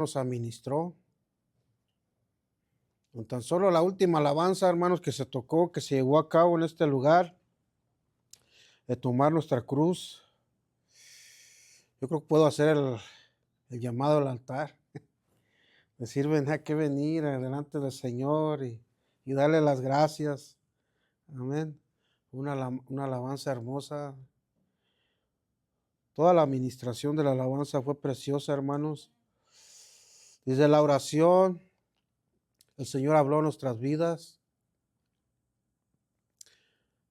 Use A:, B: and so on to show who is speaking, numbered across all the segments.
A: nos administró. Con tan solo la última alabanza, hermanos, que se tocó, que se llevó a cabo en este lugar, de tomar nuestra cruz, yo creo que puedo hacer el llamado al altar. Decir, ven, hay que venir delante del Señor y darle las gracias. Amén. Una alabanza hermosa. Toda la administración de la alabanza fue preciosa, hermanos. Desde la oración, el Señor habló en nuestras vidas.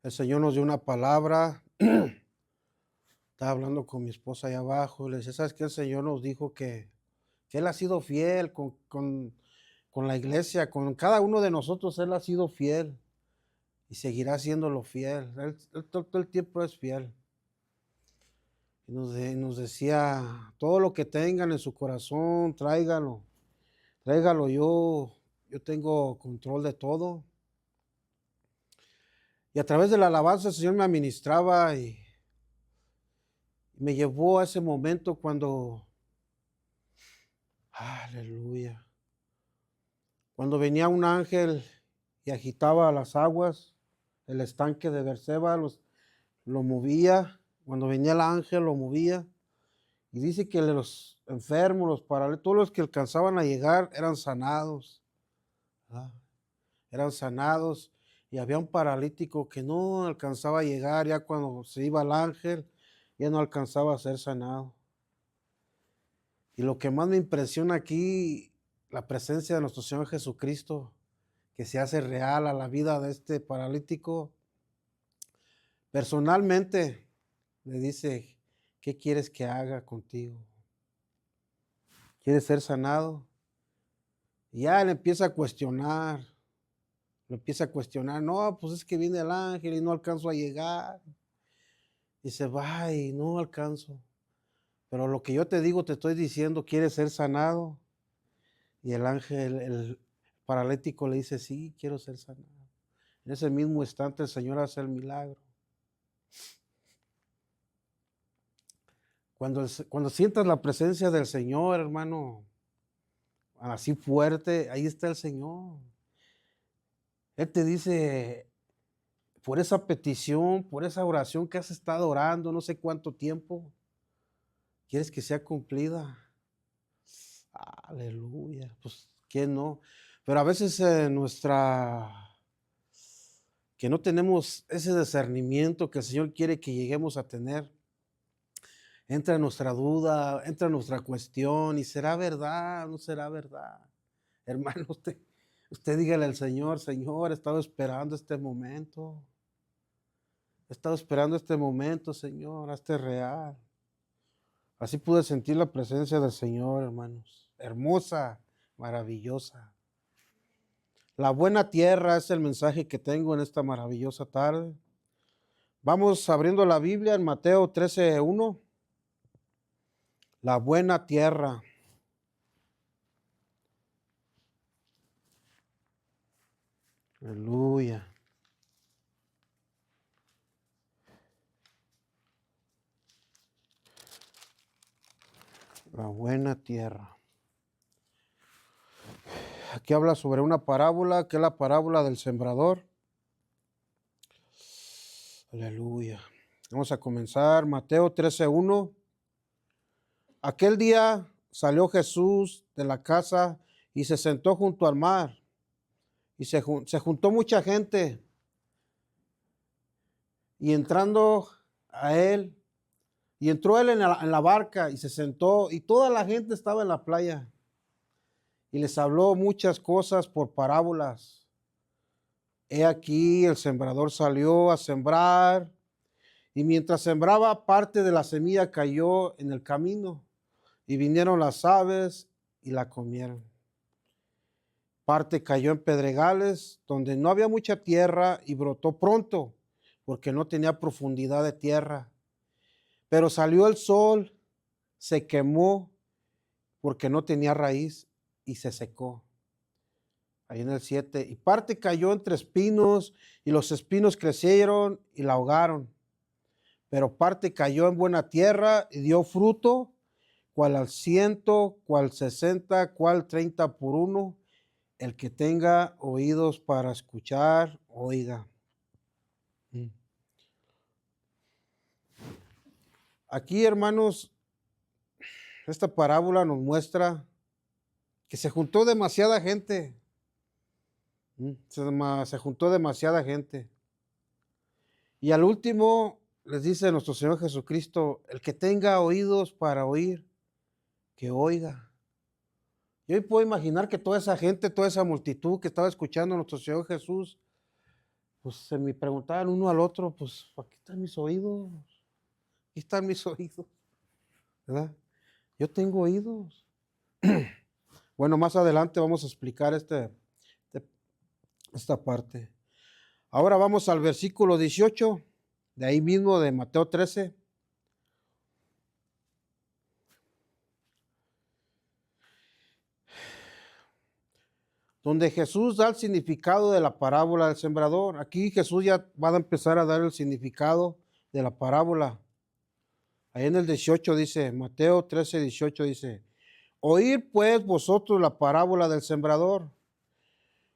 A: El Señor nos dio una palabra. Estaba hablando con mi esposa allá abajo y le decía, ¿sabes qué? El Señor nos dijo que Él ha sido fiel con la iglesia, con cada uno de nosotros. Él ha sido fiel y seguirá siéndolo fiel. Él todo el tiempo es fiel. Y nos decía, todo lo que tengan en su corazón, tráigalo. Yo tengo control de todo. Y a través de la alabanza el Señor me administraba y me llevó a ese momento cuando, aleluya, cuando venía un ángel y agitaba las aguas, el estanque de Berseba lo movía. Cuando venía el ángel lo movía. Y dice que los enfermos, los paralíticos, todos los que alcanzaban a llegar eran sanados. Eran sanados. Y había un paralítico que no alcanzaba a llegar, ya cuando se iba el ángel, ya no alcanzaba a ser sanado. Y lo que más me impresiona aquí, la presencia de nuestro Señor Jesucristo, que se hace real a la vida de este paralítico. Personalmente le dice, ¿qué quieres que haga contigo? ¿Quieres ser sanado? Y ya él empieza a cuestionar. No, pues es que viene el ángel y no alcanzo a llegar. Y se va y no alcanzo. Pero lo que yo te digo, te estoy diciendo, ¿quieres ser sanado? Y el ángel, el paralítico le dice, sí, quiero ser sanado. En ese mismo instante el Señor hace el milagro. Cuando sientas la presencia del Señor, hermano, así fuerte, ahí está el Señor. Él te dice, por esa petición, por esa oración que has estado orando no sé cuánto tiempo, ¿quieres que sea cumplida? Aleluya. Pues, ¿quién no? Pero a veces que no tenemos ese discernimiento que el Señor quiere que lleguemos a tener, entra nuestra duda, entra nuestra cuestión, y ¿será verdad? ¿No será verdad? Hermano, usted dígale al Señor, Señor, he estado esperando este momento. He estado esperando este momento, Señor, hazte real. Así pude sentir la presencia del Señor, hermanos. Hermosa, maravillosa. La buena tierra es el mensaje que tengo en esta maravillosa tarde. Vamos abriendo la Biblia en Mateo 13:1. La buena tierra. Aleluya. La buena tierra. Aquí habla sobre una parábola, que es la parábola del sembrador. Aleluya. Vamos a comenzar. Mateo 13:1. Aquel día salió Jesús de la casa y se sentó junto al mar. Y se juntó mucha gente. Y entró él en la barca y se sentó, y toda la gente estaba en la playa. Y les habló muchas cosas por parábolas. He aquí, el sembrador salió a sembrar, y mientras sembraba, parte de la semilla cayó en el camino, y vinieron las aves y la comieron. Parte cayó en pedregales, donde no había mucha tierra, y brotó pronto, porque no tenía profundidad de tierra. Pero salió el sol, se quemó, porque no tenía raíz, y se secó. Ahí en el 7. Y parte cayó entre espinos, y los espinos crecieron y la ahogaron. Pero parte cayó en buena tierra y dio fruto cuál al 100, cuál 60, cuál 30 por uno. El que tenga oídos para escuchar, oiga. Aquí, hermanos, esta parábola nos muestra que se juntó demasiada gente. Se juntó demasiada gente. Y al último les dice nuestro Señor Jesucristo, el que tenga oídos para oír, que oiga. Yo hoy puedo imaginar que toda esa gente, toda esa multitud que estaba escuchando a nuestro Señor Jesús, pues se me preguntaban uno al otro, pues, aquí están mis oídos, aquí están mis oídos, ¿verdad? Yo tengo oídos. Bueno, más adelante vamos a explicar esta parte. Ahora vamos al versículo 18, de ahí mismo de Mateo 13. Donde Jesús da el significado de la parábola del sembrador. Aquí Jesús ya va a empezar a dar el significado de la parábola. Ahí en el 18 dice, Mateo 13, 18 dice, oíd pues vosotros la parábola del sembrador.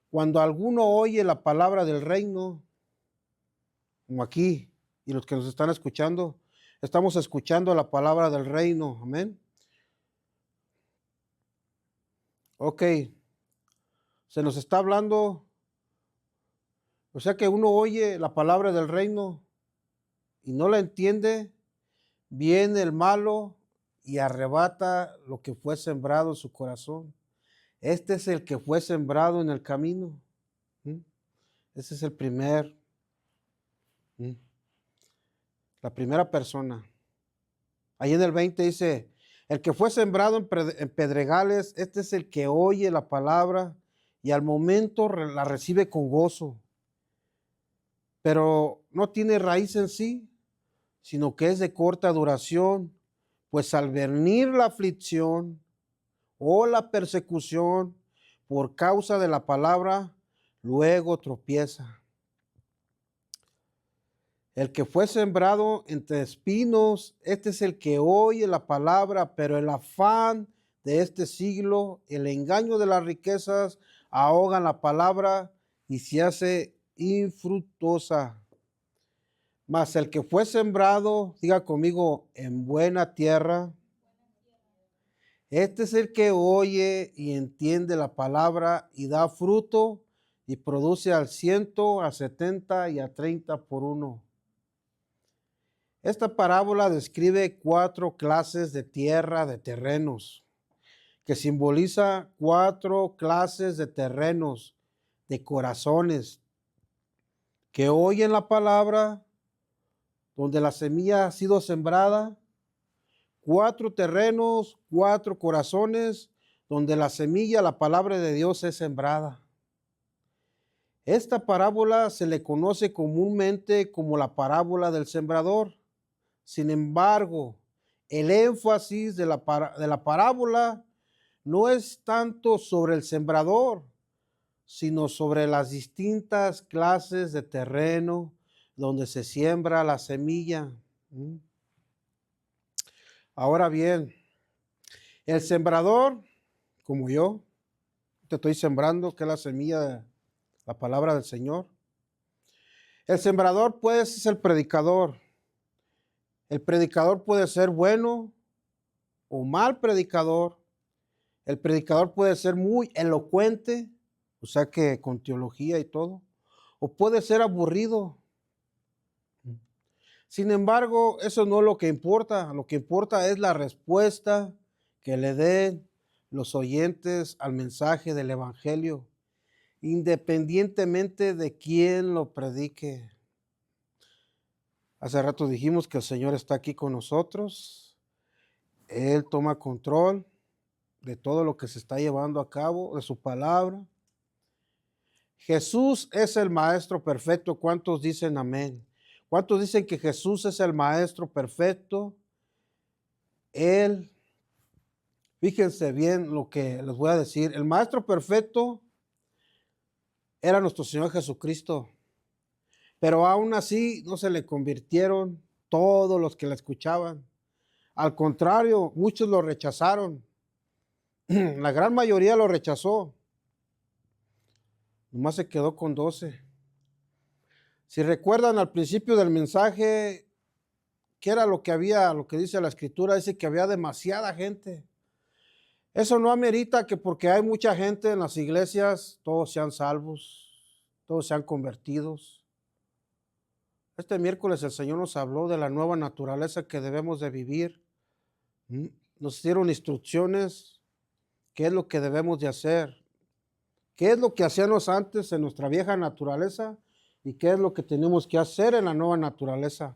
A: Cuando alguno oye la palabra del reino, como aquí, y los que nos están escuchando, estamos escuchando la palabra del reino, amén. Ok, se nos está hablando, o sea que uno oye la palabra del reino y no la entiende, viene el malo y arrebata lo que fue sembrado en su corazón. Este es el que fue sembrado en el camino. Ese es el la primera persona. Ahí en el 20 dice, el que fue sembrado en pedregales, este es el que oye la palabra y al momento la recibe con gozo, pero no tiene raíz en sí, sino que es de corta duración, pues al venir la aflicción o la persecución por causa de la palabra, luego tropieza. El que fue sembrado entre espinos, este es el que oye la palabra, pero el afán de este siglo, el engaño de las riquezas, ahogan la palabra y se hace infructuosa. Mas el que fue sembrado, diga conmigo, en buena tierra, este es el que oye y entiende la palabra y da fruto y produce al 100, a 70 y a 30 por uno. Esta parábola describe 4 clases de tierra, de terrenos, que simboliza 4 clases de terrenos, de corazones, que oyen la palabra, donde la semilla ha sido sembrada, 4 terrenos, 4 corazones, donde la semilla, la palabra de Dios es sembrada. Esta parábola se le conoce comúnmente como la parábola del sembrador. Sin embargo, el énfasis de la parábola no es tanto sobre el sembrador, sino sobre las distintas clases de terreno donde se siembra la semilla. Ahora bien, el sembrador, como yo, te estoy sembrando, que es la semilla de la palabra del Señor. El sembrador puede ser el predicador. El predicador puede ser bueno o mal predicador. El predicador puede ser muy elocuente, o sea que con teología y todo, o puede ser aburrido. Sin embargo, eso no es lo que importa. Lo que importa es la respuesta que le den los oyentes al mensaje del Evangelio, independientemente de quién lo predique. Hace rato dijimos que el Señor está aquí con nosotros. Él toma control de todo lo que se está llevando a cabo, de su palabra. Jesús es el maestro perfecto. ¿Cuántos dicen amén? ¿Cuántos dicen que Jesús es el maestro perfecto? Él, fíjense bien lo que les voy a decir. El maestro perfecto era nuestro Señor Jesucristo, pero aún así no se le convirtieron todos los que la escuchaban. Al contrario, muchos lo rechazaron. La gran mayoría lo rechazó. Nomás se quedó con 12. Si recuerdan al principio del mensaje, ¿qué era lo que había? Lo que dice la escritura, dice que había demasiada gente. Eso no amerita que porque hay mucha gente en las iglesias, todos sean salvos, todos sean convertidos. Este miércoles el Señor nos habló de la nueva naturaleza que debemos de vivir. Nos dieron instrucciones, qué es lo que debemos de hacer, qué es lo que hacíamos antes en nuestra vieja naturaleza y qué es lo que tenemos que hacer en la nueva naturaleza.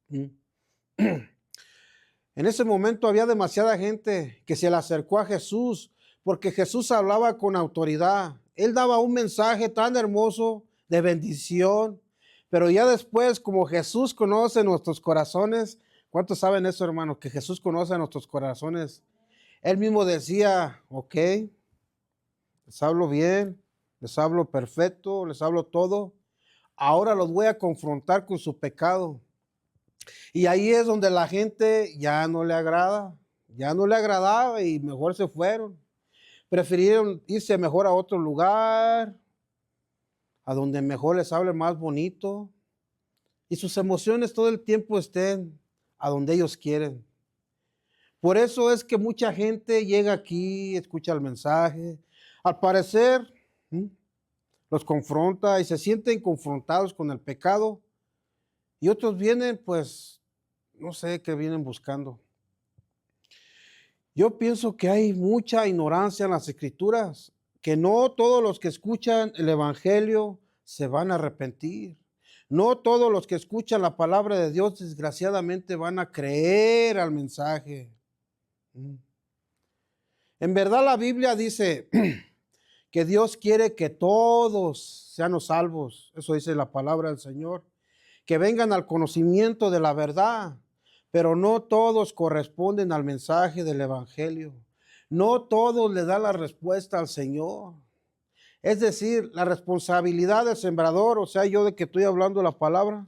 A: En ese momento había demasiada gente que se le acercó a Jesús porque Jesús hablaba con autoridad. Él daba un mensaje tan hermoso de bendición, pero ya después, como Jesús conoce nuestros corazones, ¿cuántos saben eso, hermano? Que Jesús conoce nuestros corazones. Él mismo decía, ok, les hablo bien, les hablo perfecto, les hablo todo. Ahora los voy a confrontar con su pecado. Y ahí es donde la gente ya no le agrada, ya no le agradaba y mejor se fueron. Prefirieron irse mejor a otro lugar, a donde mejor les hable más bonito y sus emociones todo el tiempo estén a donde ellos quieren. Por eso es que mucha gente llega aquí, escucha el mensaje, al parecer los confronta y se sienten confrontados con el pecado y otros vienen pues no sé qué vienen buscando. Yo pienso que hay mucha ignorancia en las escrituras, que no todos los que escuchan el evangelio se van a arrepentir. No todos los que escuchan la palabra de Dios desgraciadamente van a creer al mensaje. En verdad la Biblia dice que Dios quiere que todos sean salvos. Eso dice la palabra del Señor. Que vengan al conocimiento de la verdad. Pero no todos corresponden al mensaje del evangelio. No todos le dan la respuesta al Señor. Es decir, la responsabilidad del sembrador, o sea, yo de que estoy hablando la palabra,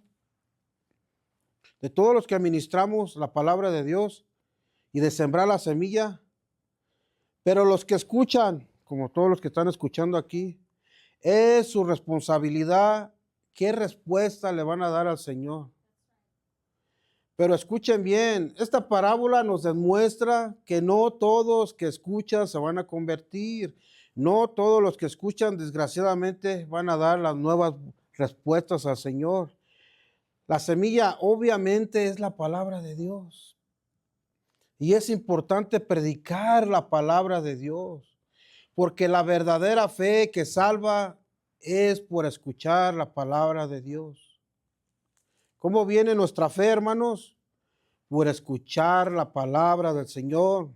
A: de todos los que administramos la palabra de Dios y de sembrar la semilla, pero los que escuchan, como todos los que están escuchando aquí, es su responsabilidad qué respuesta le van a dar al Señor. Pero escuchen bien, esta parábola nos demuestra que no todos que escuchan se van a convertir. No todos los que escuchan desgraciadamente van a dar las nuevas respuestas al Señor. La semilla obviamente es la palabra de Dios. Y es importante predicar la palabra de Dios. Porque la verdadera fe que salva es por escuchar la palabra de Dios. ¿Cómo viene nuestra fe, hermanos? Por escuchar la palabra del Señor.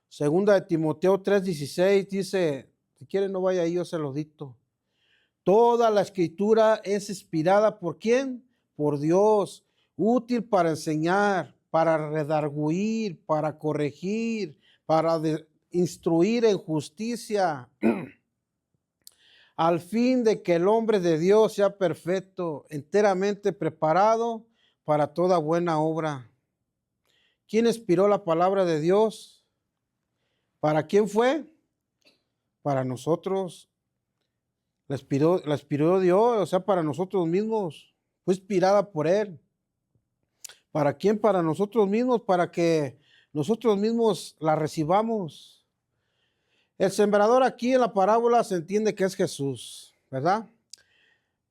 A: Segunda de Timoteo 3:16 dice, si quieren no vaya ahí, yo se lo dicto. Toda la escritura es inspirada ¿por quién? Por Dios, útil para enseñar, para redarguir, para corregir, para instruir en justicia, al fin de que el hombre de Dios sea perfecto, enteramente preparado para toda buena obra. ¿Quién inspiró la palabra de Dios? ¿Para quién fue? Para nosotros. La inspiró Dios, o sea, para nosotros mismos. Fue inspirada por Él. ¿Para quién? Para nosotros mismos, para que nosotros mismos la recibamos. El sembrador aquí en la parábola se entiende que es Jesús, ¿verdad?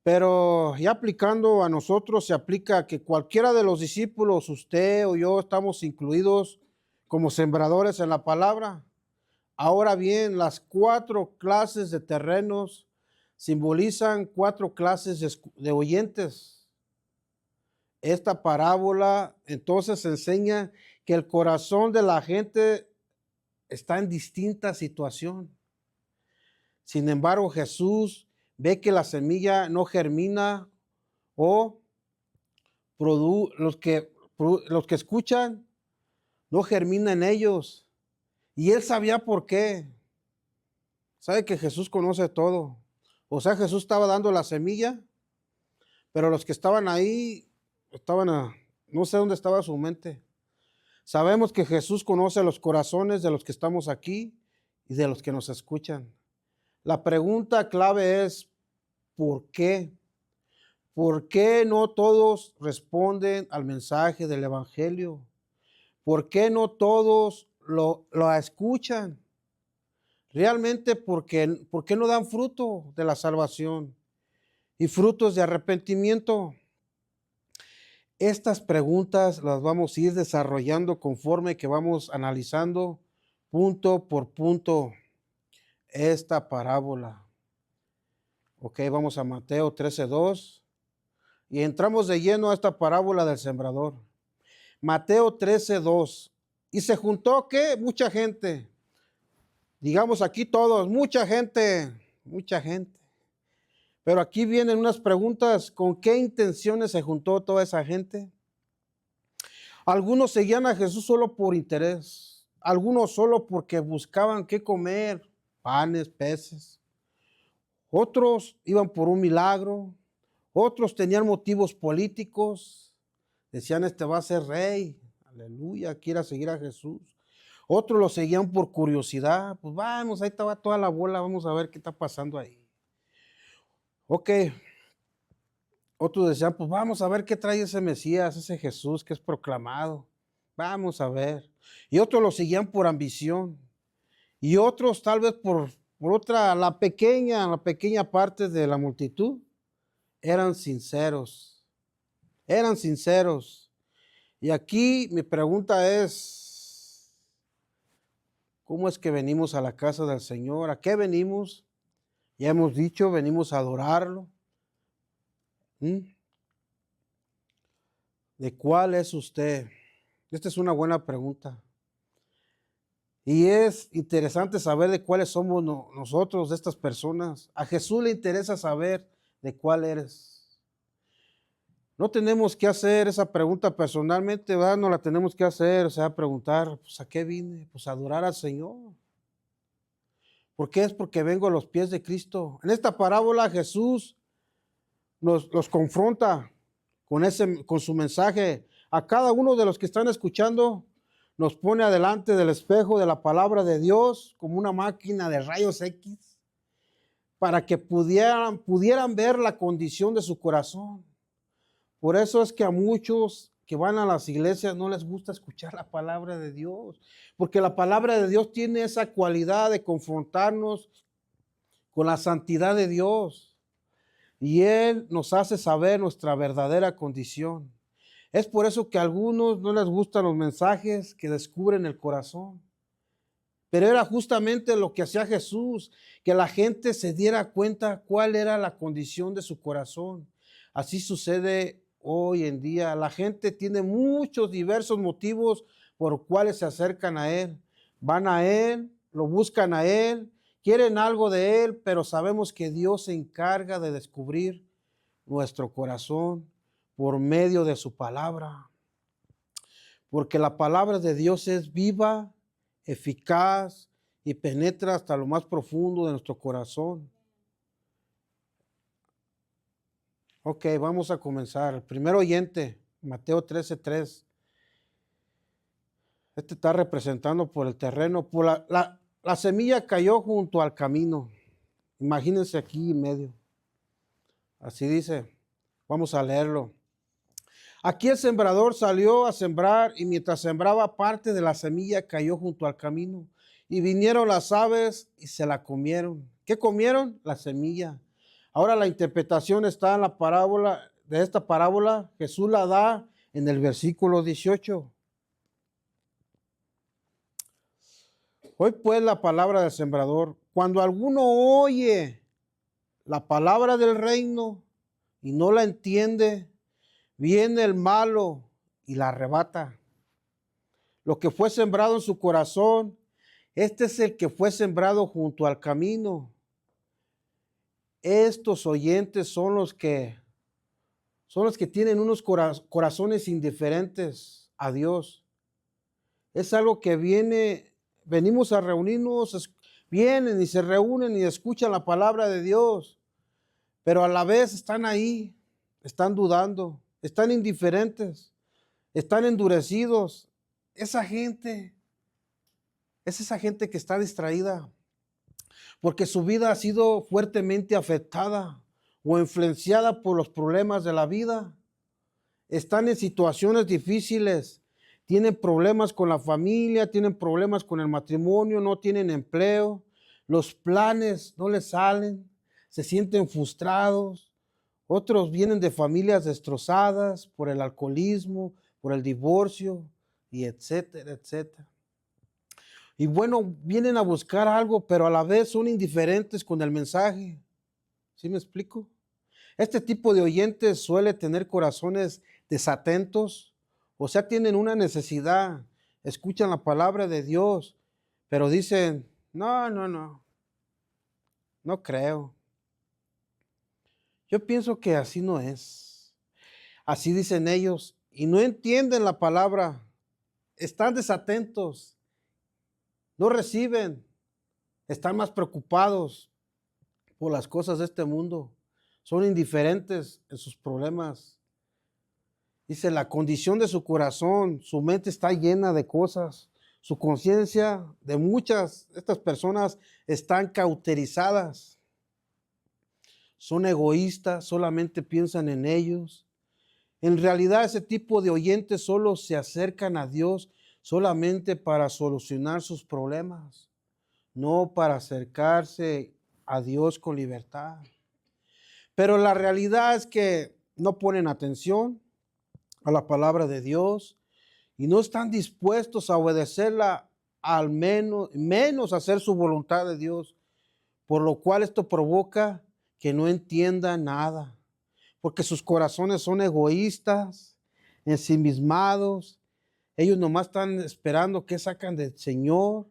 A: Pero ya aplicando a nosotros, se aplica que cualquiera de los discípulos, usted o yo, estamos incluidos como sembradores en la palabra. Ahora bien, las 4 clases de terrenos simbolizan 4 clases de oyentes. Esta parábola entonces enseña que el corazón de la gente está en distinta situación. Sin embargo, Jesús ve que la semilla no germina o los que escuchan no germina en ellos. Y él sabía por qué. Sabe que Jesús conoce todo. O sea, Jesús estaba dando la semilla, pero los que estaban ahí estaban No sé dónde estaba su mente. Sabemos que Jesús conoce los corazones de los que estamos aquí y de los que nos escuchan. La pregunta clave es, ¿por qué? ¿Por qué no todos responden al mensaje del Evangelio? ¿Por qué no todos lo escuchan? Realmente, ¿por qué no dan fruto de la salvación y frutos de arrepentimiento? Estas preguntas las vamos a ir desarrollando conforme que vamos analizando punto por punto esta parábola. Ok, vamos a Mateo 13:2 y entramos de lleno a esta parábola del sembrador. Mateo 13:2. Y se juntó, ¿qué? Mucha gente. Digamos aquí todos, mucha gente, mucha gente. Pero aquí vienen unas preguntas, ¿con qué intenciones se juntó toda esa gente? Algunos seguían a Jesús solo por interés, algunos solo porque buscaban qué comer, panes, peces. Otros iban por un milagro, otros tenían motivos políticos, decían este va a ser rey, aleluya, quiera seguir a Jesús. Otros lo seguían por curiosidad, pues vamos, ahí estaba toda la bola, vamos a ver qué está pasando ahí. Ok, otros decían, pues vamos a ver qué trae ese Mesías, ese Jesús que es proclamado, vamos a ver. Y otros lo seguían por ambición, y otros tal vez por otra, la pequeña parte de la multitud, eran sinceros, eran sinceros. Y aquí mi pregunta es, ¿cómo es que venimos a la casa del Señor? ¿A qué venimos? Ya hemos dicho, venimos a adorarlo. ¿De cuál es usted? Esta es una buena pregunta. Y es interesante saber de cuáles somos nosotros, de estas personas. A Jesús le interesa saber de cuál eres. No tenemos que hacer esa pregunta personalmente, ¿verdad? No la tenemos que hacer, o sea, preguntar, pues ¿a qué vine? Pues a adorar al Señor. ¿Por qué? Es porque vengo a los pies de Cristo. En esta parábola Jesús los confronta con su mensaje. A cada uno de los que están escuchando nos pone adelante del espejo de la palabra de Dios como una máquina de rayos X para que pudieran ver la condición de su corazón. Por eso es que a muchos que van a las iglesias no les gusta escuchar la palabra de Dios, porque la palabra de Dios tiene esa cualidad de confrontarnos con la santidad de Dios y Él nos hace saber nuestra verdadera condición. Es por eso que a algunos no les gustan los mensajes que descubren el corazón. Pero era justamente lo que hacía Jesús, que la gente se diera cuenta cuál era la condición de su corazón. Así sucede hoy en día. La gente tiene muchos diversos motivos por cuales se acercan a Él. Van a Él, lo buscan a Él, quieren algo de Él, pero sabemos que Dios se encarga de descubrir nuestro corazón por medio de su palabra. Porque la palabra de Dios es viva, eficaz y penetra hasta lo más profundo de nuestro corazón. Ok, vamos a comenzar. El primer oyente, Mateo 13:3. Este está representando por el terreno, por la semilla cayó junto al camino. Imagínense aquí en medio. Así dice, vamos a leerlo. Aquí el sembrador salió a sembrar y mientras sembraba parte de la semilla cayó junto al camino y vinieron las aves y se la comieron. ¿Qué comieron? La semilla. Ahora la interpretación está en la parábola, de esta parábola, Jesús la da en el versículo 18. Hoy pues la palabra del sembrador, cuando alguno oye la palabra del reino y no la entiende, viene el malo y la arrebata. Lo que fue sembrado en su corazón, este es el que fue sembrado junto al camino. Estos oyentes son los que tienen unos corazones indiferentes a Dios. Es algo que venimos a reunirnos, vienen y se reúnen y escuchan la palabra de Dios, pero a la vez están ahí, están dudando, están indiferentes. están endurecidos. Esa gente, es esa gente que está distraída, porque su vida ha sido fuertemente afectada o influenciada por los problemas de la vida. Están en situaciones difíciles, tienen problemas con la familia, tienen problemas con el matrimonio, no tienen empleo, los planes no les salen, se sienten frustrados. Otros vienen de familias destrozadas por el alcoholismo, por el divorcio, y etcétera, etcétera. Y bueno, vienen a buscar algo, pero a la vez son indiferentes con el mensaje. ¿Sí me explico? Este tipo de oyentes suele tener corazones desatentos, o sea, tienen una necesidad, escuchan la palabra de Dios, pero dicen, no creo. Yo pienso que así no es. Así dicen ellos y no entienden la palabra, están desatentos, no reciben, están más preocupados por las cosas de este mundo, son indiferentes en sus problemas. Dice, la condición de su corazón, su mente está llena de cosas, su conciencia de muchas de estas personas están cauterizadas, son egoístas, solamente piensan en ellos. En realidad ese tipo de oyentes solo se acercan a Dios solamente para solucionar sus problemas, no para acercarse a Dios con libertad. Pero la realidad es que no ponen atención a la palabra de Dios y no están dispuestos a obedecerla, al menos hacer su voluntad de Dios, por lo cual esto provoca que no entiendan nada, porque sus corazones son egoístas, ensimismados, ellos nomás están esperando que sacan del Señor.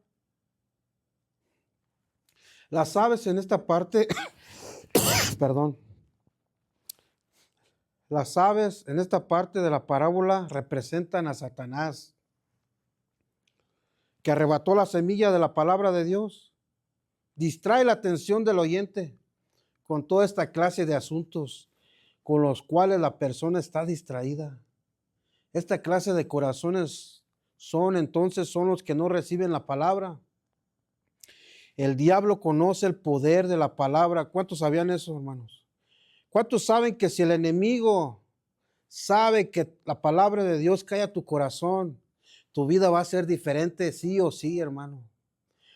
A: Las aves en esta parte, perdón, las aves en esta parte de la parábola representan a Satanás, que arrebató la semilla de la palabra de Dios, distrae la atención del oyente con toda esta clase de asuntos con los cuales la persona está distraída. Esta clase de corazones son los que no reciben la palabra. El diablo conoce el poder de la palabra. ¿Cuántos sabían eso, hermanos? ¿Cuántos saben que si el enemigo sabe que la palabra de Dios cae a tu corazón, tu vida va a ser diferente, sí o sí, hermano?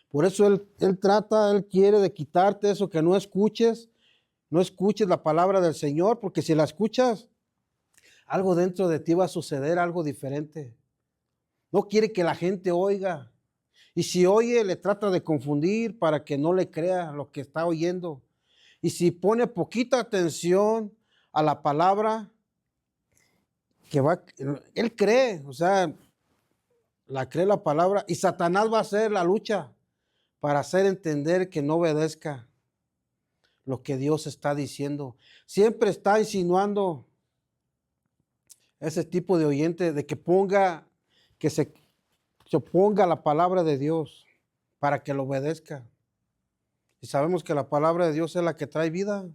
A: Por eso él quiere de quitarte eso, que no escuches la palabra del Señor, porque si la escuchas, algo dentro de ti va a suceder, algo diferente. No quiere que la gente oiga. Y si oye, le trata de confundir para que no le crea lo que está oyendo. Y si pone poquita atención a la palabra, él cree, o sea, la cree la palabra, y Satanás va a hacer la lucha para hacer entender que no obedezca lo que Dios está diciendo. Siempre está insinuando ese tipo de oyente de que se oponga a la palabra de Dios para que lo obedezca. Y sabemos que la palabra de Dios es la que trae vida.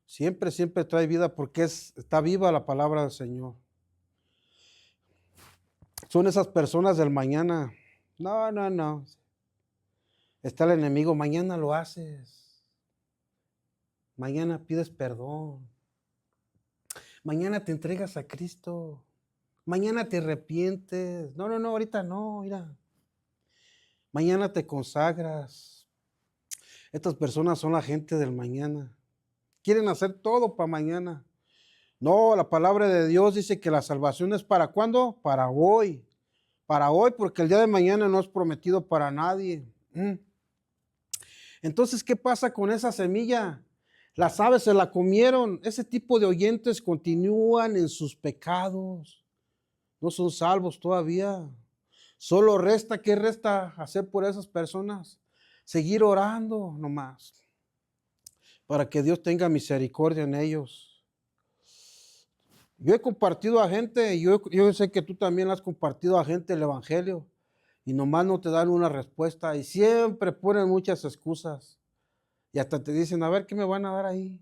A: Siempre, siempre trae vida porque está viva la palabra del Señor. Son esas personas del mañana. No. Está el enemigo, mañana lo haces. Mañana pides perdón. Mañana te entregas a Cristo. Mañana te arrepientes. No, ahorita no, mira. Mañana te consagras. Estas personas son la gente del mañana. Quieren hacer todo para mañana. No, la palabra de Dios dice que la salvación es ¿para cuándo? Para hoy. Para hoy, porque el día de mañana no es prometido para nadie. Entonces, ¿qué pasa con esa semilla? Las aves se la comieron. Ese tipo de oyentes continúan en sus pecados. No son salvos todavía. Solo ¿qué resta hacer por esas personas? Seguir orando nomás, para que Dios tenga misericordia en ellos. Yo he compartido a gente, yo sé que tú también has compartido a gente el evangelio, y nomás no te dan una respuesta, y siempre ponen muchas excusas, y hasta te dicen, a ver, ¿qué me van a dar ahí?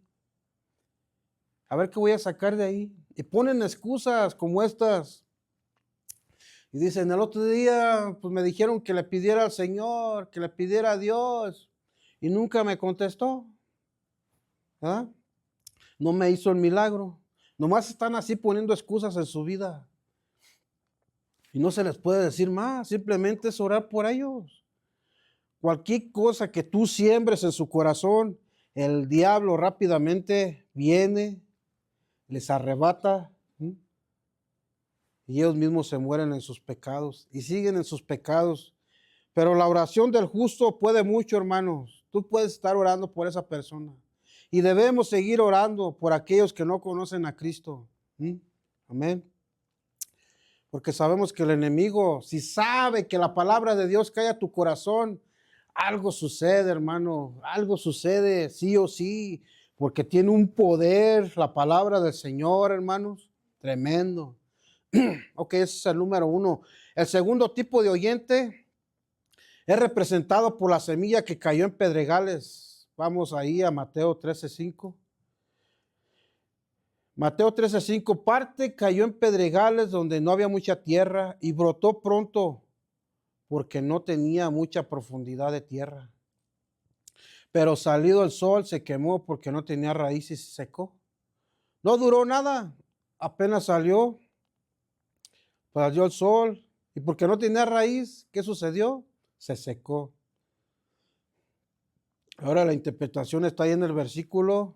A: A ver, ¿qué voy a sacar de ahí? y ponen excusas como estas. Y dicen, el otro día, pues me dijeron que le pidiera al Señor, que le pidiera a Dios, y nunca me contestó. ¿Ah? No me hizo el milagro. Nomás están así poniendo excusas en su vida. Y no se les puede decir más, simplemente es orar por ellos. Cualquier cosa que tú siembres en su corazón, el diablo rápidamente viene, les arrebata, ¿sí? Y ellos mismos se mueren en sus pecados y siguen en sus pecados. Pero la oración del justo puede mucho, hermanos. Tú puedes estar orando por esa persona. Y debemos seguir orando por aquellos que no conocen a Cristo. ¿Sí? Amén. Porque sabemos que el enemigo, si sabe que la palabra de Dios cae a tu corazón, algo sucede, hermano. Algo sucede, sí o sí. Porque tiene un poder, la palabra del Señor, hermanos. Tremendo. Ok, ese es el número uno. El segundo tipo de oyente es representado por la semilla que cayó en pedregales. Vamos ahí a Mateo 13:5. Mateo 13:5, parte cayó en pedregales donde no había mucha tierra y brotó pronto porque no tenía mucha profundidad de tierra. Pero salido el sol se quemó porque no tenía raíz y se secó. No duró nada, apenas salió el sol y porque no tenía raíz, ¿qué sucedió? Se secó. Ahora la interpretación está ahí en el versículo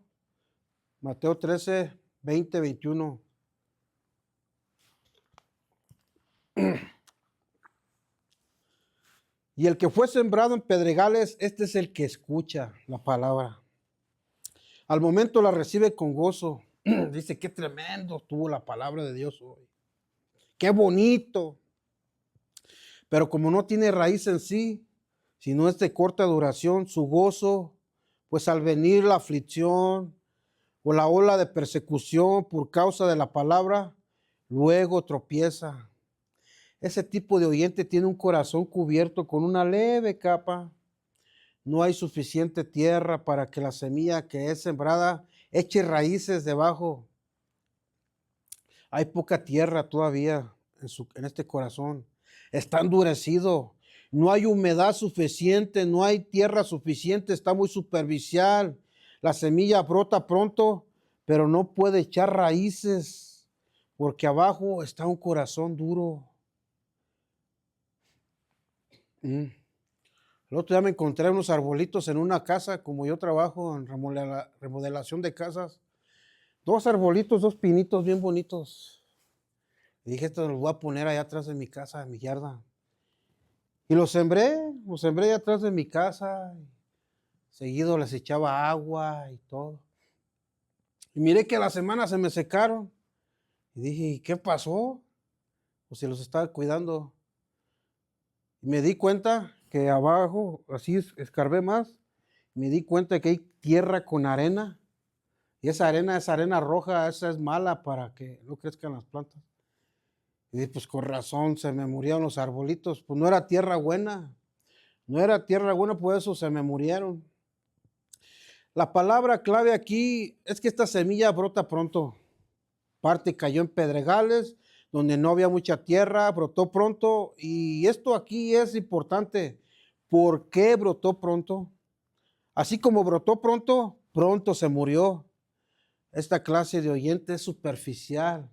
A: Mateo 13:20-21. Y el que fue sembrado en pedregales, este es el que escucha la palabra. Al momento la recibe con gozo. Dice, qué tremendo tuvo la palabra de Dios hoy. Qué bonito. Pero como no tiene raíz en sí, sino es de corta duración, su gozo, pues al venir la aflicción o la ola de persecución por causa de la palabra, luego tropieza. Ese tipo de oyente tiene un corazón cubierto con una leve capa. No hay suficiente tierra para que la semilla que es sembrada eche raíces debajo. Hay poca tierra todavía en este corazón. Está endurecido. No hay humedad suficiente, no hay tierra suficiente, está muy superficial. La semilla brota pronto, pero no puede echar raíces porque abajo está un corazón duro. El otro día me encontré unos arbolitos en una casa, como yo trabajo en remodelación de casas. Dos arbolitos, dos pinitos bien bonitos. Y dije, esto los voy a poner allá atrás de mi casa, en mi yarda. Y los sembré allá atrás de mi casa. Seguido les echaba agua y todo. Y miré que a la semana se me secaron. Y dije, ¿y qué pasó? Pues se los estaba cuidando. Y me di cuenta que abajo, así escarbé más, me di cuenta que hay tierra con arena. Y esa arena roja, esa es mala para que no crezcan las plantas. Y dije, pues con razón se me murieron los arbolitos. Pues no era tierra buena. No era tierra buena, por eso se me murieron. La palabra clave aquí es que esta semilla brota pronto. Parte cayó en pedregales, donde no había mucha tierra, brotó pronto. Y esto aquí es importante. ¿Por qué brotó pronto? Así como brotó pronto, pronto se murió. Esta clase de oyente es superficial.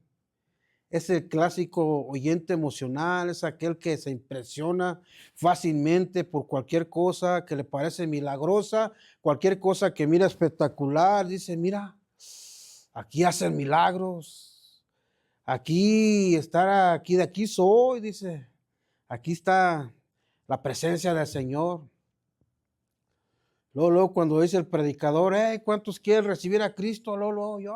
A: Es el clásico oyente emocional, es aquel que se impresiona fácilmente por cualquier cosa que le parece milagrosa, cualquier cosa que mira espectacular. Dice, mira, aquí hacen milagros, aquí de aquí soy, dice, aquí está la presencia del Señor. Luego, cuando dice el predicador, ¿cuántos quieren recibir a Cristo? Luego, yo.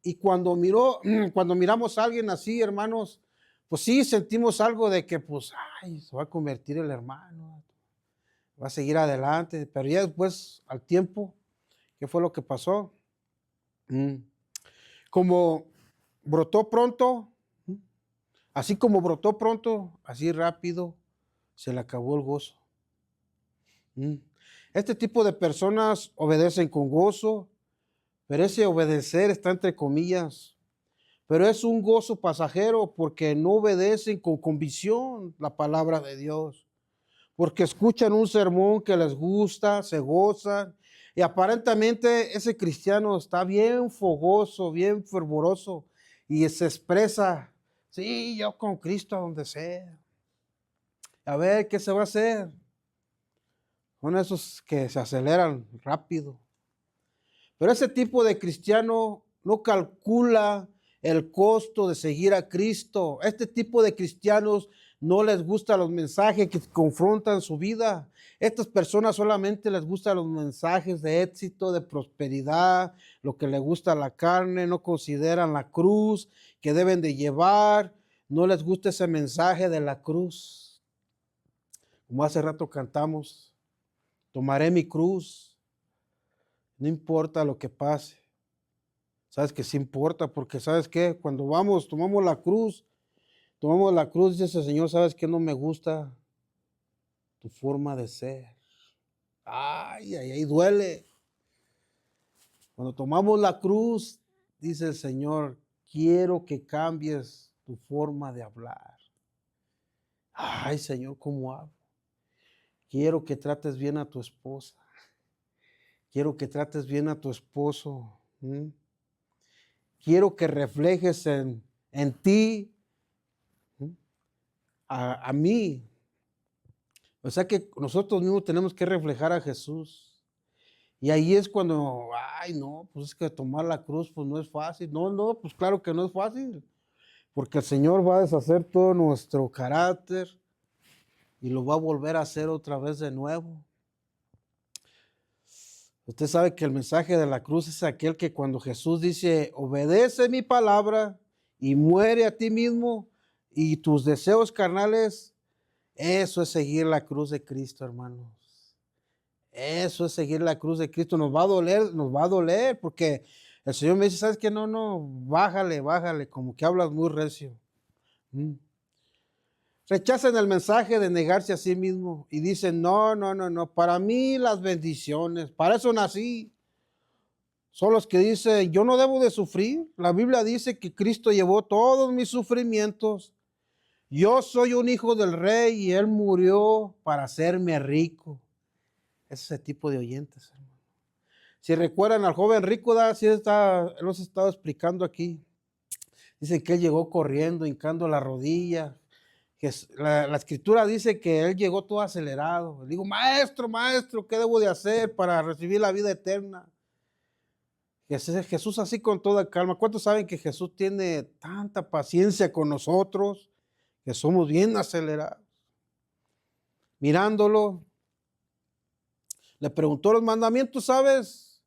A: Y cuando miramos a alguien así, hermanos, pues sí sentimos algo de que, pues, se va a convertir el hermano, va a seguir adelante, pero ya después, al tiempo, ¿qué fue lo que pasó? Como brotó pronto, así como brotó pronto, así rápido, se le acabó el gozo. Este tipo de personas obedecen con gozo, Pero ese obedecer está entre comillas. Pero es un gozo pasajero porque no obedecen con convicción la palabra de Dios. Porque escuchan un sermón que les gusta, se gozan. Y aparentemente ese cristiano está bien fogoso, bien fervoroso. Y se expresa, sí, yo con Cristo a donde sea. A ver, ¿qué se va a hacer? Son esos que se aceleran rápido. Pero ese tipo de cristiano no calcula el costo de seguir a Cristo. Este tipo de cristianos no les gustan los mensajes que confrontan su vida. Estas personas solamente les gustan los mensajes de éxito, de prosperidad, lo que les gusta a la carne, no consideran la cruz que deben de llevar, no les gusta ese mensaje de la cruz. Como hace rato cantamos, tomaré mi cruz, no importa lo que pase. Sabes que sí importa, porque sabes que cuando vamos, tomamos la cruz, dice el Señor, sabes que no me gusta tu forma de ser. Ay, ay, ay, duele. Cuando tomamos la cruz, dice el Señor, quiero que cambies tu forma de hablar. Ay, Señor, ¿cómo hago? Quiero que trates bien a tu esposa. Quiero que trates bien a tu esposo. Quiero que reflejes en ti a mí. O sea que nosotros mismos tenemos que reflejar a Jesús. Y ahí es cuando, ay, no, pues es que tomar la cruz, pues no es fácil. No, no, pues claro que no es fácil. Porque el Señor va a deshacer todo nuestro carácter y lo va a volver a hacer otra vez de nuevo. Usted sabe que el mensaje de la cruz es aquel que cuando Jesús dice, obedece mi palabra y muere a ti mismo y tus deseos carnales, eso es seguir la cruz de Cristo, hermanos. Eso es seguir la cruz de Cristo. Nos va a doler, porque el Señor me dice, ¿sabes qué? No, no, bájale, bájale, como que hablas muy recio. Rechazan el mensaje de negarse a sí mismo y dicen, no, no, no, no, para mí las bendiciones, para eso nací. Son los que dicen, yo no debo de sufrir. La Biblia dice que Cristo llevó todos mis sufrimientos. Yo soy un hijo del rey y él murió para hacerme rico. Ese tipo de oyentes, hermano. Si recuerdan al joven rico, sí los he estado explicando aquí. Dicen que él llegó corriendo, hincando la rodilla. Que la escritura dice que él llegó todo acelerado. Le digo, maestro, maestro, ¿qué debo de hacer para recibir la vida eterna? Jesús así con toda calma. ¿Cuántos saben que Jesús tiene tanta paciencia con nosotros? Que somos bien acelerados. Mirándolo, le preguntó los mandamientos, ¿sabes?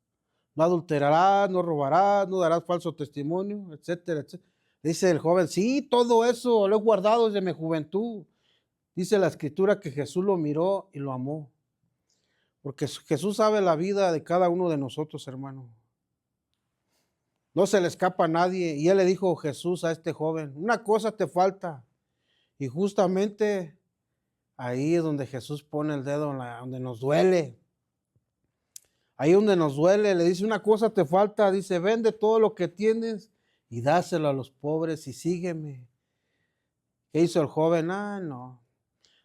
A: No adulterarás, no robarás, no darás falso testimonio, etcétera, etcétera. Dice el joven, sí, todo eso lo he guardado desde mi juventud. Dice la escritura que Jesús lo miró y lo amó. Porque Jesús sabe la vida de cada uno de nosotros, hermano. No se le escapa a nadie. Y él le dijo Jesús a este joven, una cosa te falta. Y justamente ahí es donde Jesús pone el dedo, donde nos duele. Ahí donde nos duele, le dice, una cosa te falta. Dice, vende todo lo que tienes y dáselo a los pobres y sígueme. ¿Qué hizo el joven? Ah, no.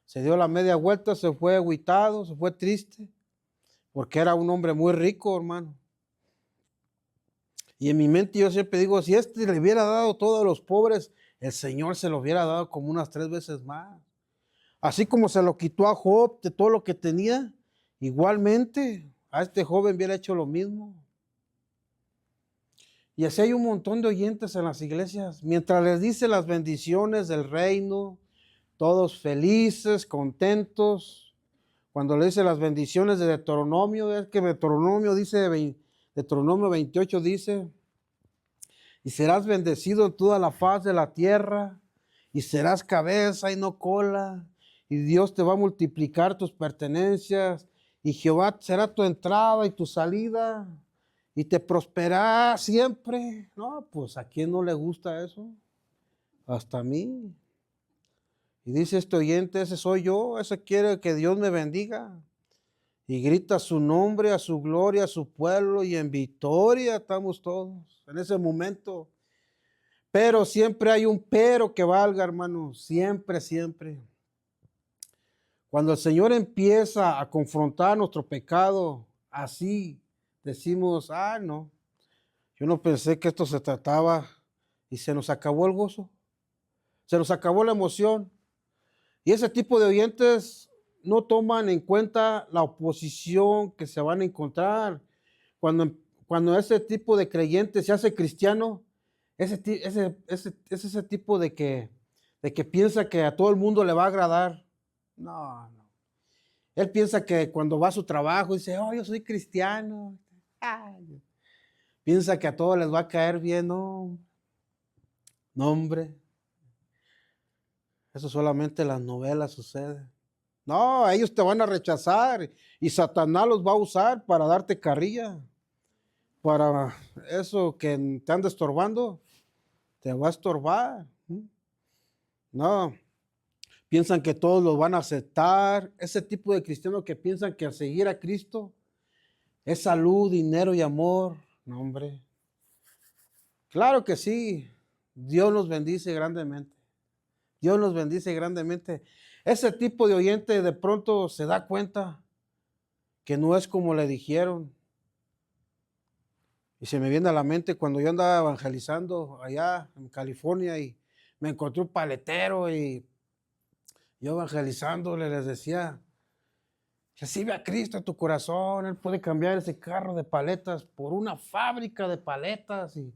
A: Se dio la media vuelta, se fue agüitado, se fue triste, porque era un hombre muy rico, hermano. Y en mi mente yo siempre digo, si este le hubiera dado todo a los pobres, el Señor se lo hubiera dado como unas 3 veces más. Así como se lo quitó a Job de todo lo que tenía, igualmente a este joven hubiera hecho lo mismo. Y así hay un montón de oyentes en las iglesias, mientras les dice las bendiciones del reino, todos felices, contentos. Cuando le dice las bendiciones de Deuteronomio, es que Deuteronomio 28 dice, y serás bendecido en toda la faz de la tierra, y serás cabeza y no cola, y Dios te va a multiplicar tus pertenencias, y Jehová será tu entrada y tu salida, y te prosperará siempre. No, pues ¿a quién no le gusta eso? Hasta a mí. Y dice este oyente, ese soy yo, ese quiere que Dios me bendiga. y grita su nombre, a su gloria, a su pueblo, y en victoria estamos todos en ese momento. Pero siempre hay un pero que valga, hermano, siempre, siempre. Cuando el Señor empieza a confrontar nuestro pecado, así decimos, no, yo no pensé que esto se trataba, y se nos acabó el gozo, se nos acabó la emoción. Y ese tipo de oyentes no toman en cuenta la oposición que se van a encontrar. Cuando ese tipo de creyente se hace cristiano, es ese tipo de que piensa que a todo el mundo le va a agradar. No, no. Él piensa que cuando va a su trabajo dice, yo soy cristiano. Ay, piensa que a todos les va a caer bien. No, no, hombre. Eso solamente en las novelas sucede. No, ellos te van a rechazar y Satanás los va a usar para darte carrilla. Para eso que te anda estorbando, te va a estorbar. No, piensan que todos los van a aceptar. Ese tipo de cristianos que piensan que al seguir a Cristo es salud, dinero y amor. No, hombre. Claro que sí. Dios nos bendice grandemente. Dios nos bendice grandemente. Ese tipo de oyente de pronto se da cuenta que no es como le dijeron. Y se me viene a la mente cuando yo andaba evangelizando allá en California y me encontré un paletero y yo evangelizándole les decía, recibe a Cristo en tu corazón, Él puede cambiar ese carro de paletas por una fábrica de paletas. Y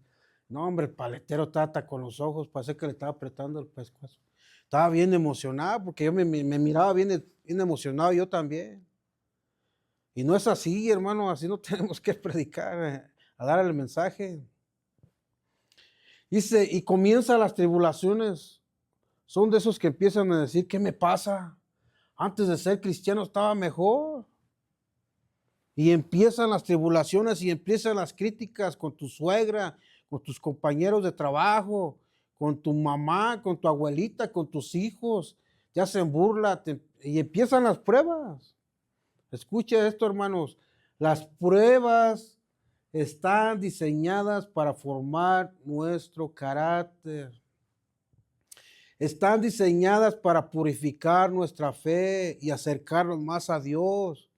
A: no, hombre, el paletero estaba hasta con los ojos, parece que le estaba apretando el pescuezo. Estaba bien emocionado porque yo me miraba bien emocionado yo también. Y no es así, hermano, así no tenemos que predicar, a dar el mensaje. Dice, y comienzan las tribulaciones. Son de esos que empiezan a decir, ¿qué me pasa? Antes de ser cristiano estaba mejor. Y empiezan las tribulaciones y empiezan las críticas con tu suegra, con tus compañeros de trabajo, con tu mamá, con tu abuelita, con tus hijos. Te hacen burla y empiezan las pruebas. Escuche esto, hermanos. Las pruebas están diseñadas para formar nuestro carácter. Están diseñadas para purificar nuestra fe y acercarnos más a Dios.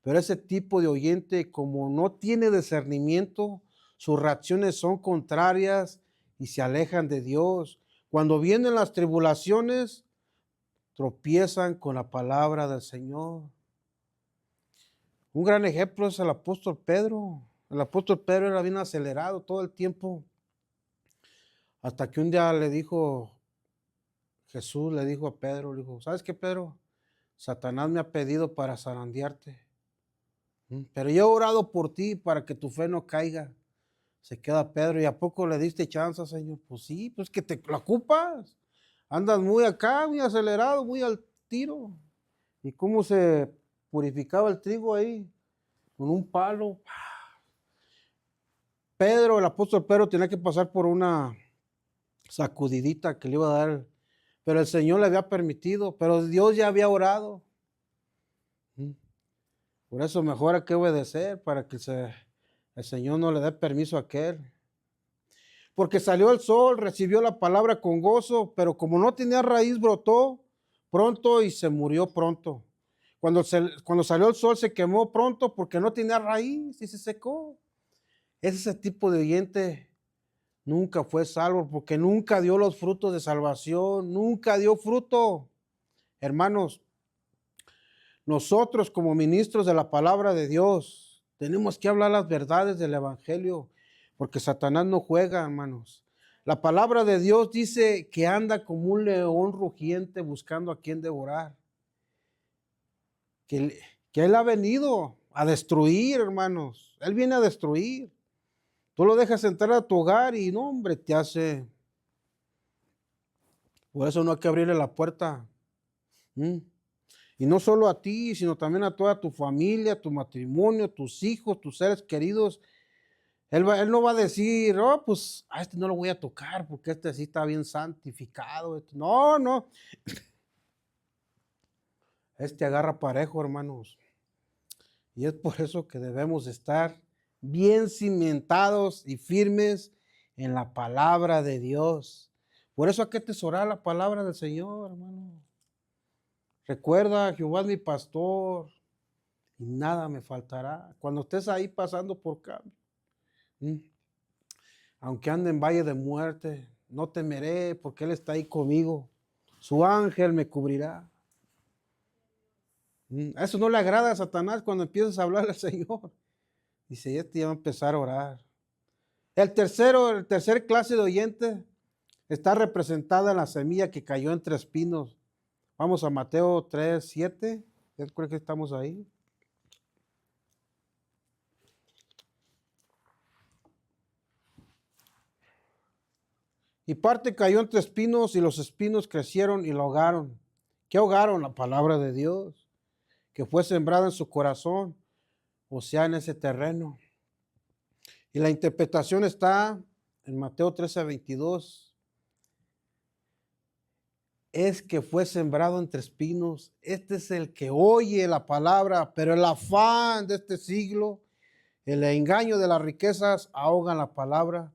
A: Pero ese tipo de oyente, como no tiene discernimiento, sus reacciones son contrarias y se alejan de Dios. Cuando vienen las tribulaciones, tropiezan con la palabra del Señor. Un gran ejemplo es el apóstol Pedro. El apóstol Pedro era bien acelerado todo el tiempo. Hasta que un día Jesús le dijo a Pedro, le dijo, ¿sabes qué, Pedro? Satanás me ha pedido para zarandearte. Pero yo he orado por ti para que tu fe no caiga. Se queda Pedro, ¿y a poco le diste chance, Señor? Pues sí, pues que te la ocupas. Andas muy acá, muy acelerado, muy al tiro. ¿Y cómo se purificaba el trigo ahí? Con un palo. Pedro, el apóstol Pedro, tenía que pasar por una sacudidita que le iba a dar, pero el Señor le había permitido, pero Dios ya había orado. Por eso mejor hay que obedecer para que el Señor no le dé permiso a aquel. Porque salió el sol, recibió la palabra con gozo, pero como no tenía raíz, brotó pronto y se murió pronto. Cuando salió el sol se quemó pronto porque no tenía raíz y se secó. Ese tipo de oyente nunca fue salvo porque nunca dio los frutos de salvación, nunca dio fruto. Hermanos, nosotros como ministros de la palabra de Dios tenemos que hablar las verdades del evangelio porque Satanás no juega, hermanos. La palabra de Dios dice que anda como un león rugiente buscando a quien devorar. Que Él ha venido a destruir, hermanos. Él viene a destruir. Tú lo dejas entrar a tu hogar y no, hombre, te hace. Por eso no hay que abrirle la puerta. Y no solo a ti, sino también a toda tu familia, tu matrimonio, tus hijos, tus seres queridos. Él no va a decir, pues a este no lo voy a tocar porque este sí está bien santificado. No, no. Este agarra parejo, hermanos. Y es por eso que debemos estar bien cimentados y firmes en la palabra de Dios. Por eso hay que atesorar la palabra del Señor, hermano. Recuerda, Jehová es mi pastor y nada me faltará. Cuando estés ahí pasando por cambio, aunque ande en valle de muerte, no temeré porque Él está ahí conmigo. Su ángel me cubrirá. A eso no le agrada a Satanás cuando empiezas a hablar al Señor. Dice, este ya va a empezar a orar. El tercer clase de oyente está representada en la semilla que cayó entre espinos. Vamos a Mateo 3:7. Yo creo que estamos ahí. Y parte cayó entre espinos y los espinos crecieron y lo ahogaron. ¿Qué ahogaron? La palabra de Dios, que fue sembrada en su corazón, o sea, en ese terreno. Y la interpretación está en Mateo 13:22. Es que fue sembrado entre espinos. Este es el que oye la palabra, pero el afán de este siglo, el engaño de las riquezas ahogan la palabra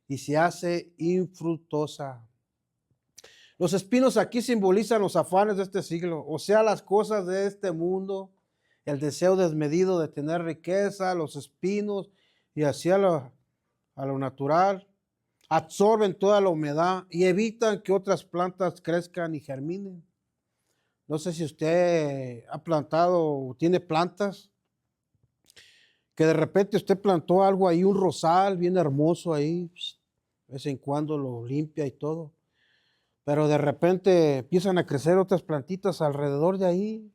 A: y se hace infructuosa. Los espinos aquí simbolizan los afanes de este siglo, o sea, las cosas de este mundo, el deseo desmedido de tener riqueza, los espinos y hacia a lo natural, absorben toda la humedad y evitan que otras plantas crezcan y germinen. No sé si usted ha plantado o tiene plantas, que de repente usted plantó algo ahí, un rosal bien hermoso ahí, de vez en cuando lo limpia y todo, pero de repente empiezan a crecer otras plantitas alrededor de ahí.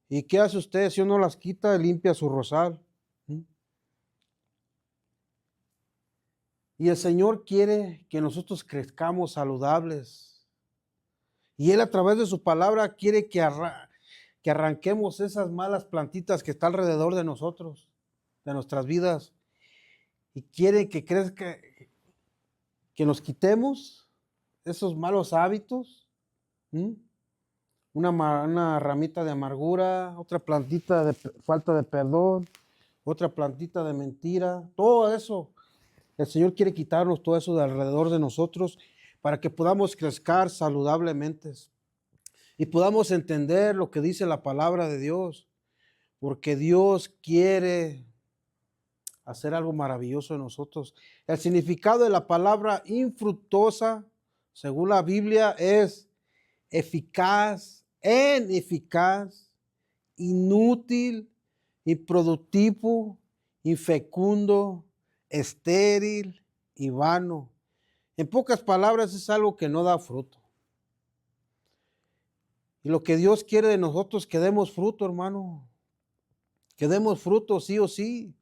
A: ¿Y qué hace usted si uno las quita y limpia su rosal? Y el Señor quiere que nosotros crezcamos saludables. Y Él a través de su palabra quiere que arranquemos esas malas plantitas que están alrededor de nosotros, de nuestras vidas. Y quiere que crezca, que nos quitemos esos malos hábitos. Una ramita de amargura, otra plantita de falta de perdón, otra plantita de mentira, todo eso. El Señor quiere quitarnos todo eso de alrededor de nosotros para que podamos crecer saludablemente y podamos entender lo que dice la palabra de Dios, porque Dios quiere hacer algo maravilloso en nosotros. El significado de la palabra infructuosa, según la Biblia, es eficaz, ineficaz, inútil, improductivo, infecundo, estéril y vano. En pocas palabras, es algo que no da fruto. Y lo que Dios quiere de nosotros, que demos fruto, hermano. Que demos fruto sí o sí.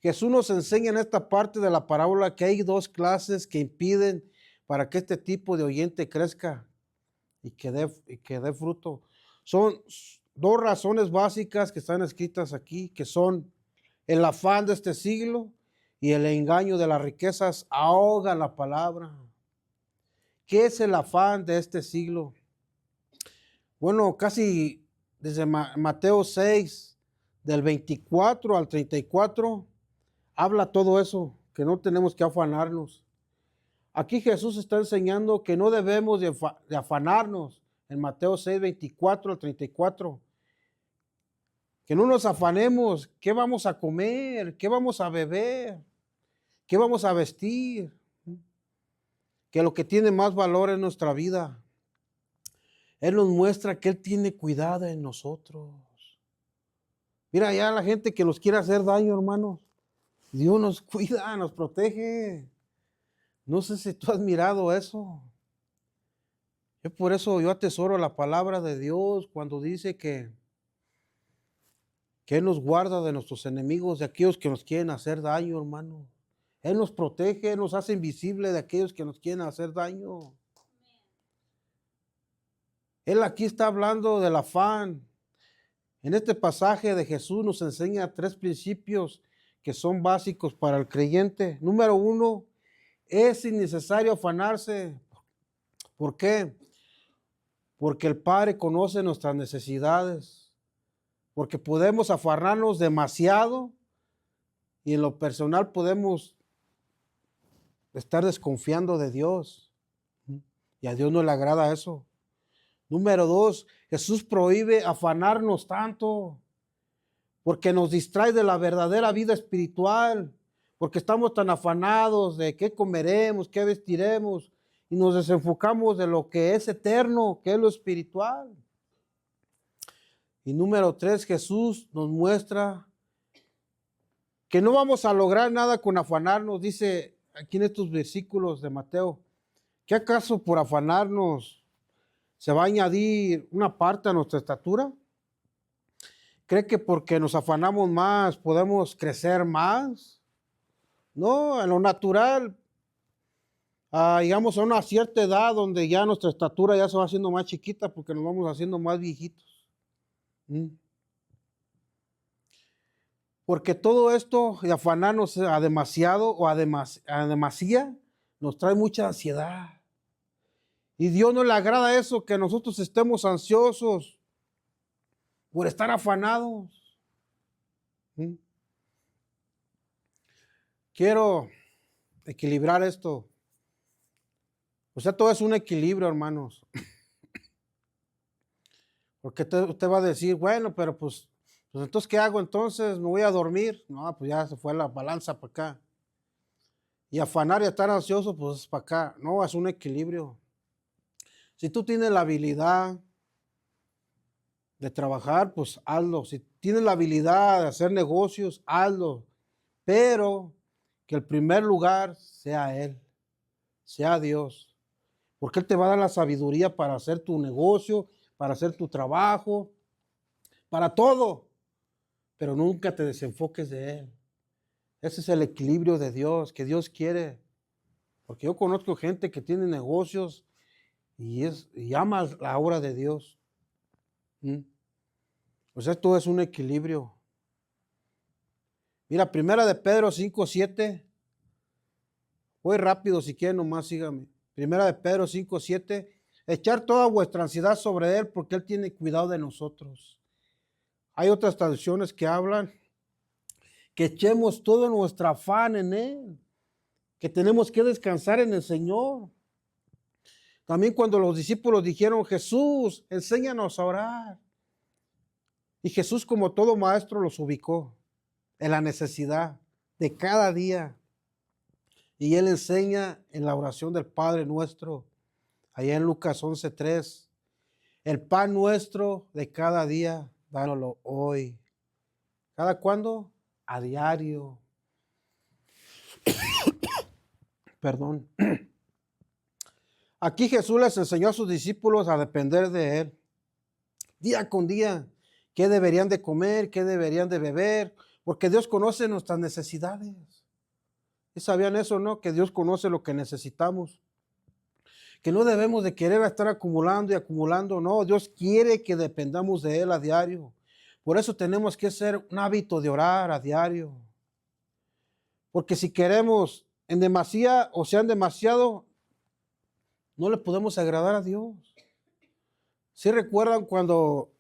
A: Jesús nos enseña en esta parte de la parábola que hay dos clases que impiden para que este tipo de oyente crezca y que dé fruto. Son dos razones básicas que están escritas aquí, que son el afán de este siglo y el engaño de las riquezas ahogan la palabra. ¿Qué es el afán de este siglo? Bueno, casi desde Mateo 6, del 24 al 34, habla todo eso, que no tenemos que afanarnos. Aquí Jesús está enseñando que no debemos de afanarnos en Mateo 6, 24 al 34. Que no nos afanemos, ¿qué vamos a comer? ¿Qué vamos a beber? ¿Qué vamos a vestir? Que lo que tiene más valor en nuestra vida. Él nos muestra que Él tiene cuidado en nosotros. Mira ya la gente que nos quiere hacer daño, hermanos. Dios nos cuida, nos protege. No sé si tú has mirado eso. Por eso yo atesoro la palabra de Dios cuando dice que Él nos guarda de nuestros enemigos, de aquellos que nos quieren hacer daño, hermano. Él nos protege, Él nos hace invisible de aquellos que nos quieren hacer daño. Él aquí está hablando del afán. En este pasaje de Jesús nos enseña tres principios que son básicos para el creyente. Número uno, es innecesario afanarse. ¿Por qué? Porque el Padre conoce nuestras necesidades. porque podemos afanarnos demasiado y en lo personal podemos estar desconfiando de Dios. Y a Dios no le agrada eso. Número 2, Jesús prohíbe afanarnos tanto porque nos distrae de la verdadera vida espiritual, porque estamos tan afanados de qué comeremos, qué vestiremos, y nos desenfocamos de lo que es eterno, que es lo espiritual. Y número 3, Jesús nos muestra que no vamos a lograr nada con afanarnos. Dice aquí en estos versículos de Mateo, ¿qué acaso por afanarnos se va a añadir una parte a nuestra estatura? ¿Cree que porque nos afanamos más podemos crecer más? No, en lo natural, llegamos a una cierta edad donde ya nuestra estatura ya se va haciendo más chiquita porque nos vamos haciendo más viejitos. Porque todo esto de afanarnos a demasiado o a demasía nos trae mucha ansiedad. Y Dios no le agrada eso, que nosotros estemos ansiosos por estar afanados. Quiero equilibrar esto. O sea, todo es un equilibrio, hermanos. Porque usted va a decir, bueno, pero pues entonces, ¿qué hago entonces? ¿Me voy a dormir? No, pues ya se fue la balanza para acá. Y afanar y estar ansioso, pues es para acá. No, es un equilibrio. Si tú tienes la habilidad de trabajar, pues hazlo. Si tienes la habilidad de hacer negocios, hazlo. Pero que el primer lugar sea Él, sea Dios. Porque Él te va a dar la sabiduría para hacer tu negocio, para hacer tu trabajo, para todo. Pero nunca te desenfoques de Él. Ese es el equilibrio de Dios, que Dios quiere. Porque yo conozco gente que tiene negocios y ama la obra de Dios. Pues esto es un equilibrio. Mira, primera de Pedro 5:7. Voy rápido, si quieren nomás síganme. Primera de Pedro 5:7. Echar toda vuestra ansiedad sobre Él porque Él tiene cuidado de nosotros. Hay otras traducciones que hablan que echemos todo nuestro afán en Él, que tenemos que descansar en el Señor. También cuando los discípulos dijeron, Jesús, enséñanos a orar. Y Jesús, como todo maestro, los ubicó en la necesidad de cada día. Y Él enseña en la oración del Padre nuestro, allá en Lucas 11:3, el pan nuestro de cada día, dánoslo hoy. ¿Cada cuándo? A diario. Perdón. Aquí Jesús les enseñó a sus discípulos a depender de Él. Día con día, qué deberían de comer, qué deberían de beber, porque Dios conoce nuestras necesidades. ¿Y sabían eso, no? Que Dios conoce lo que necesitamos. Que no debemos de querer estar acumulando y acumulando, no. Dios quiere que dependamos de Él a diario. Por eso tenemos que hacer un hábito de orar a diario. Porque si queremos en demasía o sean demasiado, no le podemos agradar a Dios. ¿Sí recuerdan cuando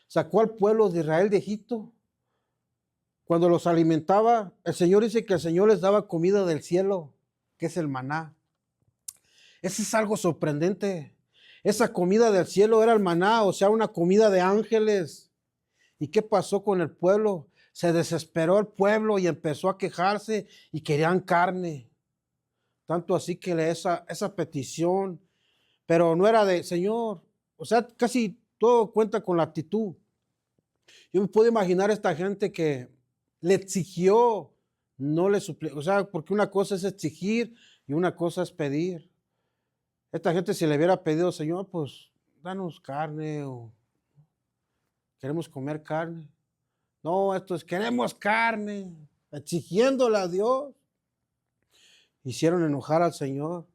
A: sacó al pueblo de Israel de Egipto? Cuando los alimentaba, el Señor dice que el Señor les daba comida del cielo, que es el maná. Eso es algo sorprendente. Esa comida del cielo era el maná, o sea, una comida de ángeles. ¿Y qué pasó con el pueblo? Se desesperó el pueblo y empezó a quejarse y querían carne. Tanto así que esa petición, pero no era de Señor. O sea, casi todo cuenta con la actitud. Yo me puedo imaginar a esta gente que le exigió, no le suplicó. O sea, porque una cosa es exigir y una cosa es pedir. Esta gente si le hubiera pedido, Señor, pues danos carne o queremos comer carne. No, esto es queremos carne, exigiéndole a Dios. Hicieron enojar al Señor.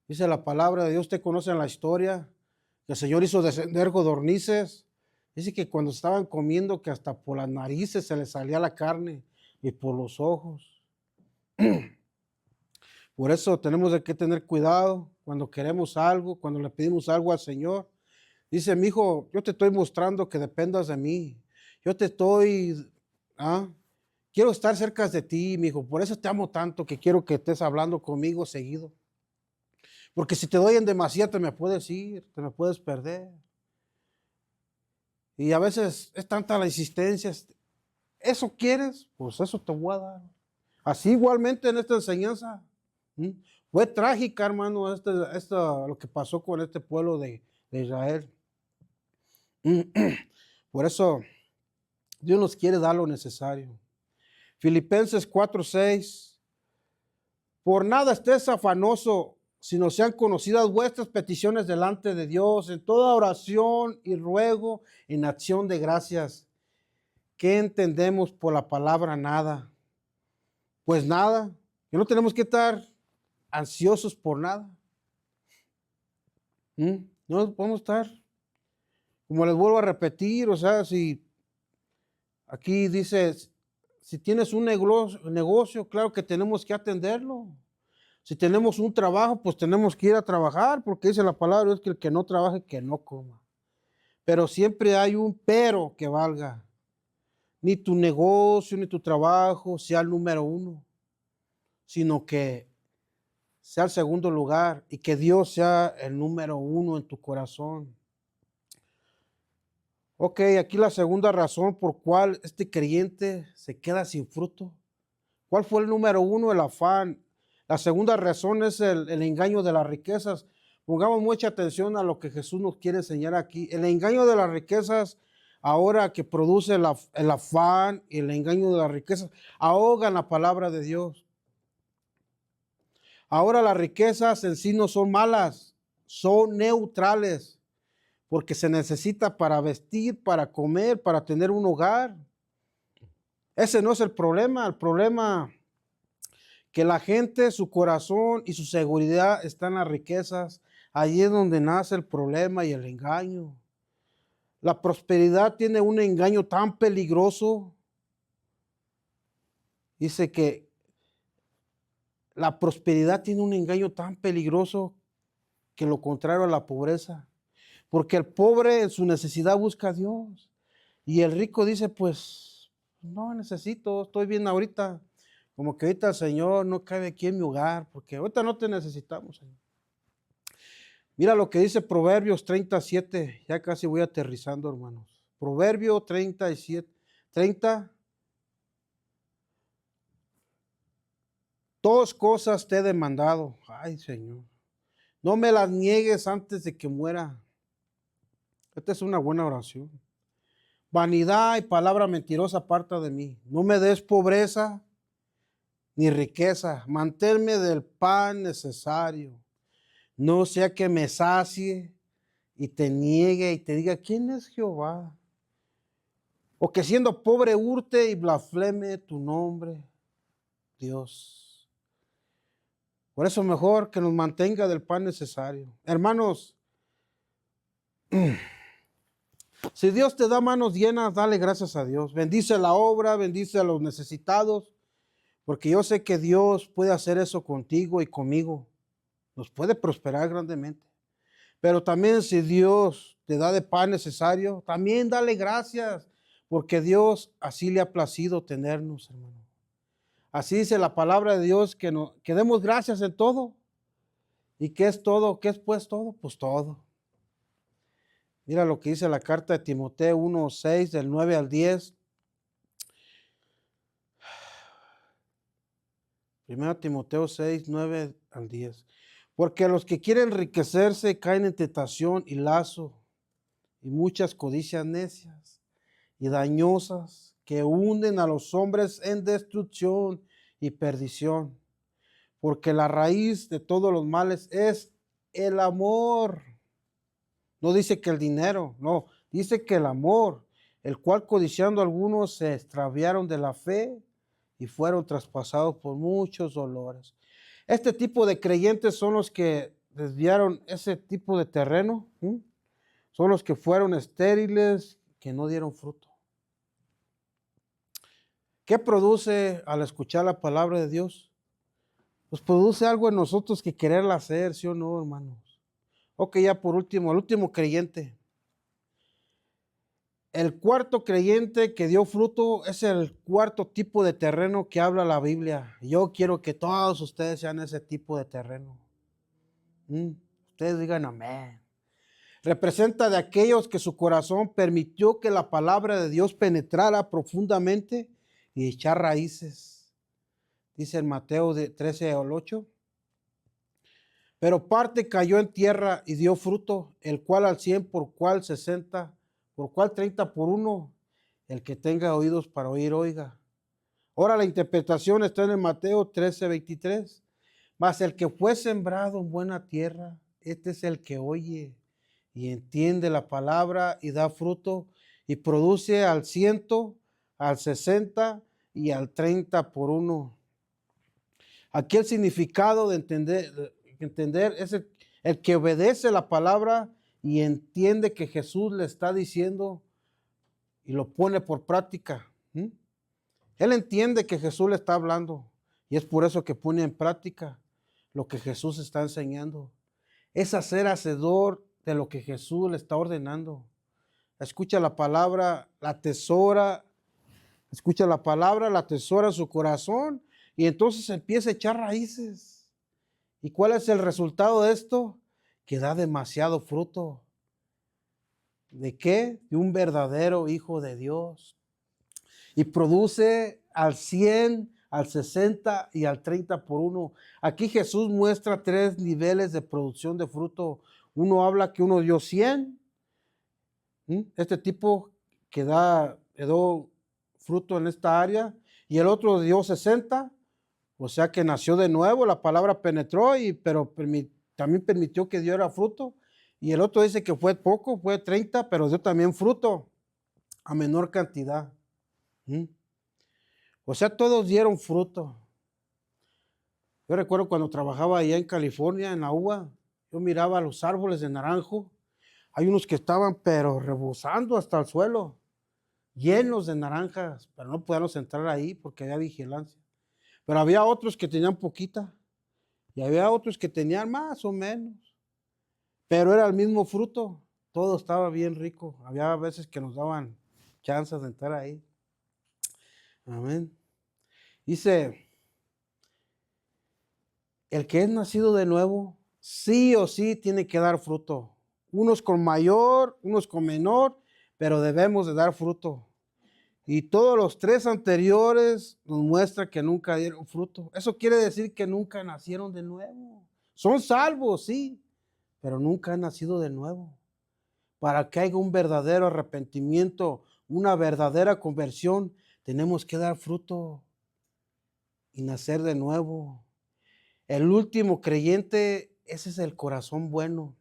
A: Dice la palabra de Dios, usted conoce la historia, que el Señor hizo descender codornices. Dice que cuando estaban comiendo, que hasta por las narices se les salía la carne y por los ojos. Por eso tenemos que tener cuidado cuando queremos algo, cuando le pedimos algo al Señor. Dice, mi hijo, yo te estoy mostrando que dependas de mí. yo te estoy, quiero estar cerca de ti, mi hijo, por eso te amo tanto que quiero que estés hablando conmigo seguido. Porque si te doy en demasía te me puedes ir, te me puedes perder. Y a veces es tanta la insistencia, ¿eso quieres? Pues eso te voy a dar. Así igualmente en esta enseñanza. Fue trágica, hermano, lo que pasó con este pueblo de Israel. Por eso Dios nos quiere dar lo necesario. Filipenses 4:6. Por nada estés afanoso, sino sean conocidas vuestras peticiones delante de Dios en toda oración y ruego en acción de gracias. ¿Qué entendemos por la palabra nada? Pues nada, que no tenemos que estar ansiosos por nada. No podemos estar, como les vuelvo a repetir, o sea, si aquí dice, si tienes un negocio, claro que tenemos que atenderlo. Si tenemos un trabajo, pues tenemos que ir a trabajar, porque dice la palabra, es que el que no trabaje, que no coma. Pero siempre hay un pero que valga. Ni tu negocio, ni tu trabajo sea el número uno, sino que sea el segundo lugar y que Dios sea el número uno en tu corazón. Ok, aquí la segunda razón por cual este creyente se queda sin fruto. ¿Cuál fue el número uno? El afán. La segunda razón es el engaño de las riquezas. Pongamos mucha atención a lo que Jesús nos quiere enseñar aquí. El engaño de las riquezas, ahora que produce el afán y el engaño de las riquezas, ahogan la palabra de Dios. Ahora las riquezas en sí no son malas, son neutrales, porque se necesita para vestir, para comer, para tener un hogar. Ese no es el problema que la gente, su corazón y su seguridad están en las riquezas. Allí es donde nace el problema y el engaño. La prosperidad tiene un engaño tan peligroso. Dice que la prosperidad tiene un engaño tan peligroso que lo contrario a la pobreza. Porque el pobre en su necesidad busca a Dios. Y el rico dice, pues, no necesito, estoy bien ahorita. Como que ahorita el Señor no cabe aquí en mi hogar, porque ahorita no te necesitamos, Señor. Mira lo que dice Proverbios 37, ya casi voy aterrizando, hermanos. Proverbio 37, 30. Dos cosas te he demandado. Ay, Señor. No me las niegues antes de que muera. Esta es una buena oración. Vanidad y palabra mentirosa aparta de mí. No me des pobreza ni riqueza. Manténme del pan necesario. No sea que me sacie y te niegue y te diga, ¿quién es Jehová? O que siendo pobre hurte y blasfeme tu nombre, Dios. Por eso mejor que nos mantenga del pan necesario. Hermanos, si Dios te da manos llenas, dale gracias a Dios. Bendice la obra, bendice a los necesitados, porque yo sé que Dios puede hacer eso contigo y conmigo. Nos puede prosperar grandemente. Pero también si Dios te da de pan necesario, también dale gracias, porque Dios así le ha placido tenernos, hermano. Así dice la palabra de Dios, que demos gracias en todo. ¿Y qué es todo? ¿Qué es pues todo? Pues todo. Mira lo que dice la carta de Timoteo 1:6, del 9 al 10. Primero Timoteo 6, 9 al 10. Porque los que quieren enriquecerse caen en tentación y lazo y muchas codicias necias y dañosas que hunden a los hombres en destrucción y perdición. Porque la raíz de todos los males es el amor. No dice que el dinero, no, dice que el amor, el cual codiciando algunos se extraviaron de la fe y fueron traspasados por muchos dolores. Este tipo de creyentes son los que desviaron ese tipo de terreno, son los que fueron estériles, que no dieron fruto. ¿Qué produce al escuchar la palabra de Dios? Pues produce algo en nosotros que quererla hacer, ¿sí o no, hermanos? Ok, ya por último, el último creyente. el cuarto creyente que dio fruto es el cuarto tipo de terreno que habla la Biblia. Yo quiero que todos ustedes sean ese tipo de terreno. Ustedes digan amén. Representa de aquellos que su corazón permitió que la palabra de Dios penetrara profundamente y echar raíces. Dice en Mateo 13 al 8. Pero parte cayó en tierra y dio fruto, el cual al 100, por cual 60, por cual 30 por uno. El que tenga oídos para oír, oiga. Ahora la interpretación está en el Mateo 13, 23. Mas el que fue sembrado en buena tierra, este es el que oye y entiende la palabra y da fruto y produce al 100, al 60 y al 30 por uno. Aquí el significado de entender es el que obedece la palabra y entiende que Jesús le está diciendo y lo pone por práctica. Él entiende que Jesús le está hablando y es por eso que pone en práctica lo que Jesús está enseñando. Es hacer hacedor de lo que Jesús le está ordenando. Escucha la palabra, la atesora, escucha la palabra, la atesora en su corazón y entonces empieza a echar raíces. ¿Y cuál es el resultado de esto? Que da demasiado fruto. ¿De qué? De un verdadero hijo de Dios. Y produce al 100, al 60 y al 30 por uno. Aquí Jesús muestra 3 niveles de producción de fruto. Uno habla que uno dio 100. Este tipo que dio fruto en esta área. Y el otro dio 60. O sea que nació de nuevo, la palabra penetró, pero también permitió que diera fruto. Y el otro dice que fue poco, fue 30, pero dio también fruto a menor cantidad. O sea, todos dieron fruto. Yo recuerdo cuando trabajaba allá en California, en la uva, yo miraba los árboles de naranjo. Hay unos que estaban pero rebosando hasta el suelo, llenos de naranjas, pero no podíamos entrar ahí porque había vigilancia. Pero había otros que tenían poquita y había otros que tenían más o menos, pero era el mismo fruto, todo estaba bien rico. Había veces que nos daban chances de entrar ahí. Amén. Dice, el que es nacido de nuevo, sí o sí tiene que dar fruto. Unos con mayor, unos con menor, pero debemos de dar fruto. Y todos los 3 anteriores nos muestra que nunca dieron fruto. Eso quiere decir que nunca nacieron de nuevo. Son salvos, sí, pero nunca han nacido de nuevo. Para que haya un verdadero arrepentimiento, una verdadera conversión, tenemos que dar fruto y nacer de nuevo. El último creyente, ese es el corazón bueno,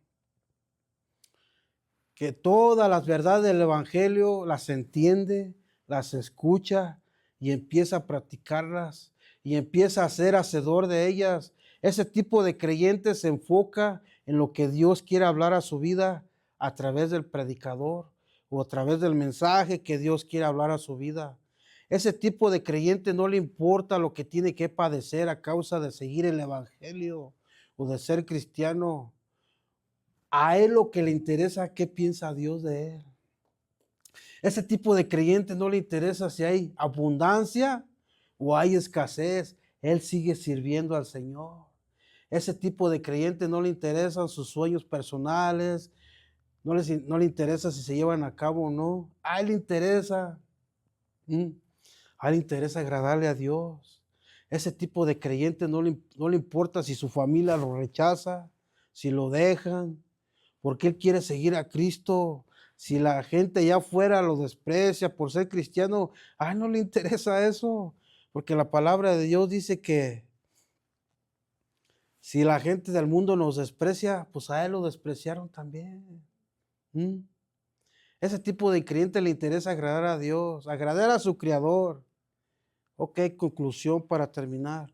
A: que todas las verdades del evangelio las entiende, las escucha y empieza a practicarlas y empieza a ser hacedor de ellas. Ese tipo de creyente se enfoca en lo que Dios quiere hablar a su vida a través del predicador o a través del mensaje que Dios quiere hablar a su vida. Ese tipo de creyente no le importa lo que tiene que padecer a causa de seguir el evangelio o de ser cristiano. A él lo que le interesa, ¿qué piensa Dios de él? Ese tipo de creyente no le interesa si hay abundancia o hay escasez. Él sigue sirviendo al Señor. Ese tipo de creyente no le interesan sus sueños personales, no le interesa si se llevan a cabo o no. A él le interesa, a él le interesa agradarle a Dios. Ese tipo de creyente no le importa si su familia lo rechaza, si lo dejan, porque él quiere seguir a Cristo. Si la gente allá afuera lo desprecia por ser cristiano, a él no le interesa eso, porque la palabra de Dios dice que si la gente del mundo nos desprecia, pues a él lo despreciaron también. Ese tipo de creyente le interesa agradar a Dios, agradar a su Creador. Ok, conclusión para terminar.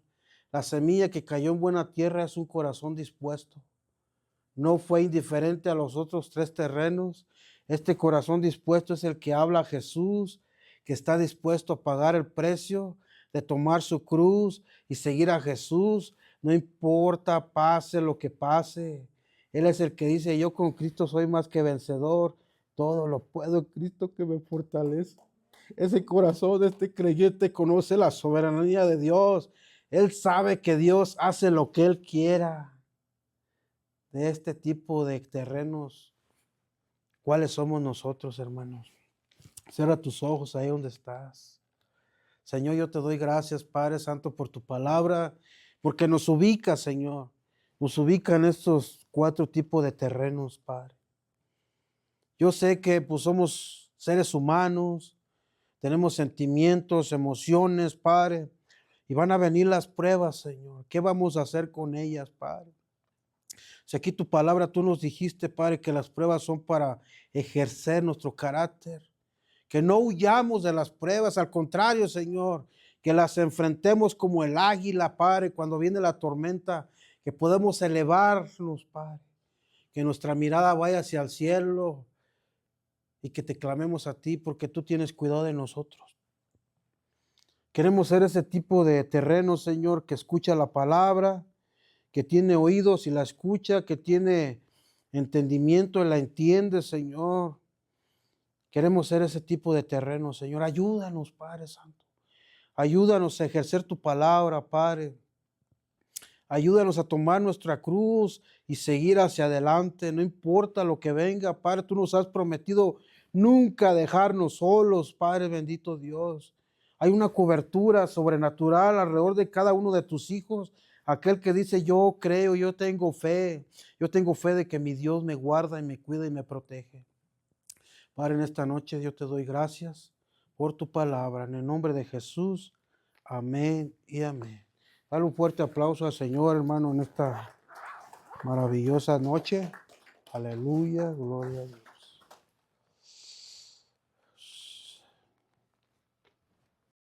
A: La semilla que cayó en buena tierra es un corazón dispuesto. No fue indiferente a los otros 3 terrenos. Este corazón dispuesto es el que habla a Jesús, que está dispuesto a pagar el precio de tomar su cruz y seguir a Jesús. No importa, pase lo que pase. Él es el que dice, yo con Cristo soy más que vencedor. Todo lo puedo en Cristo que me fortalece. Ese corazón de este creyente conoce la soberanía de Dios. Él sabe que Dios hace lo que Él quiera. De este tipo de terrenos, ¿cuáles somos nosotros, hermanos? Cierra tus ojos ahí donde estás. Señor, yo te doy gracias, Padre Santo, por tu palabra, porque nos ubica, Señor. Nos ubica en estos 4 tipos de terrenos, Padre. Yo sé que pues somos seres humanos, tenemos sentimientos, emociones, Padre, y van a venir las pruebas, Señor. ¿Qué vamos a hacer con ellas, Padre? Si aquí tu palabra tú nos dijiste, Padre, que las pruebas son para ejercer nuestro carácter, que no huyamos de las pruebas, al contrario, Señor, que las enfrentemos como el águila, Padre, cuando viene la tormenta, que podemos elevarnos, Padre, que nuestra mirada vaya hacia el cielo y que te clamemos a ti porque tú tienes cuidado de nosotros. Queremos ser ese tipo de terreno, Señor, que escucha la palabra, que tiene oídos y la escucha, que tiene entendimiento y la entiende, Señor. Queremos ser ese tipo de terreno, Señor. Ayúdanos, Padre Santo. Ayúdanos a ejercer tu palabra, Padre. Ayúdanos a tomar nuestra cruz y seguir hacia adelante. No importa lo que venga, Padre. Tú nos has prometido nunca dejarnos solos, Padre bendito Dios. Hay una cobertura sobrenatural alrededor de cada uno de tus hijos. Aquel que dice, yo creo, yo tengo fe. Yo tengo fe de que mi Dios me guarda y me cuida y me protege. Padre, en esta noche yo te doy gracias por tu palabra. En el nombre de Jesús. Amén y amén. Dale un fuerte aplauso al Señor, hermano, en esta maravillosa noche. Aleluya, gloria a Dios.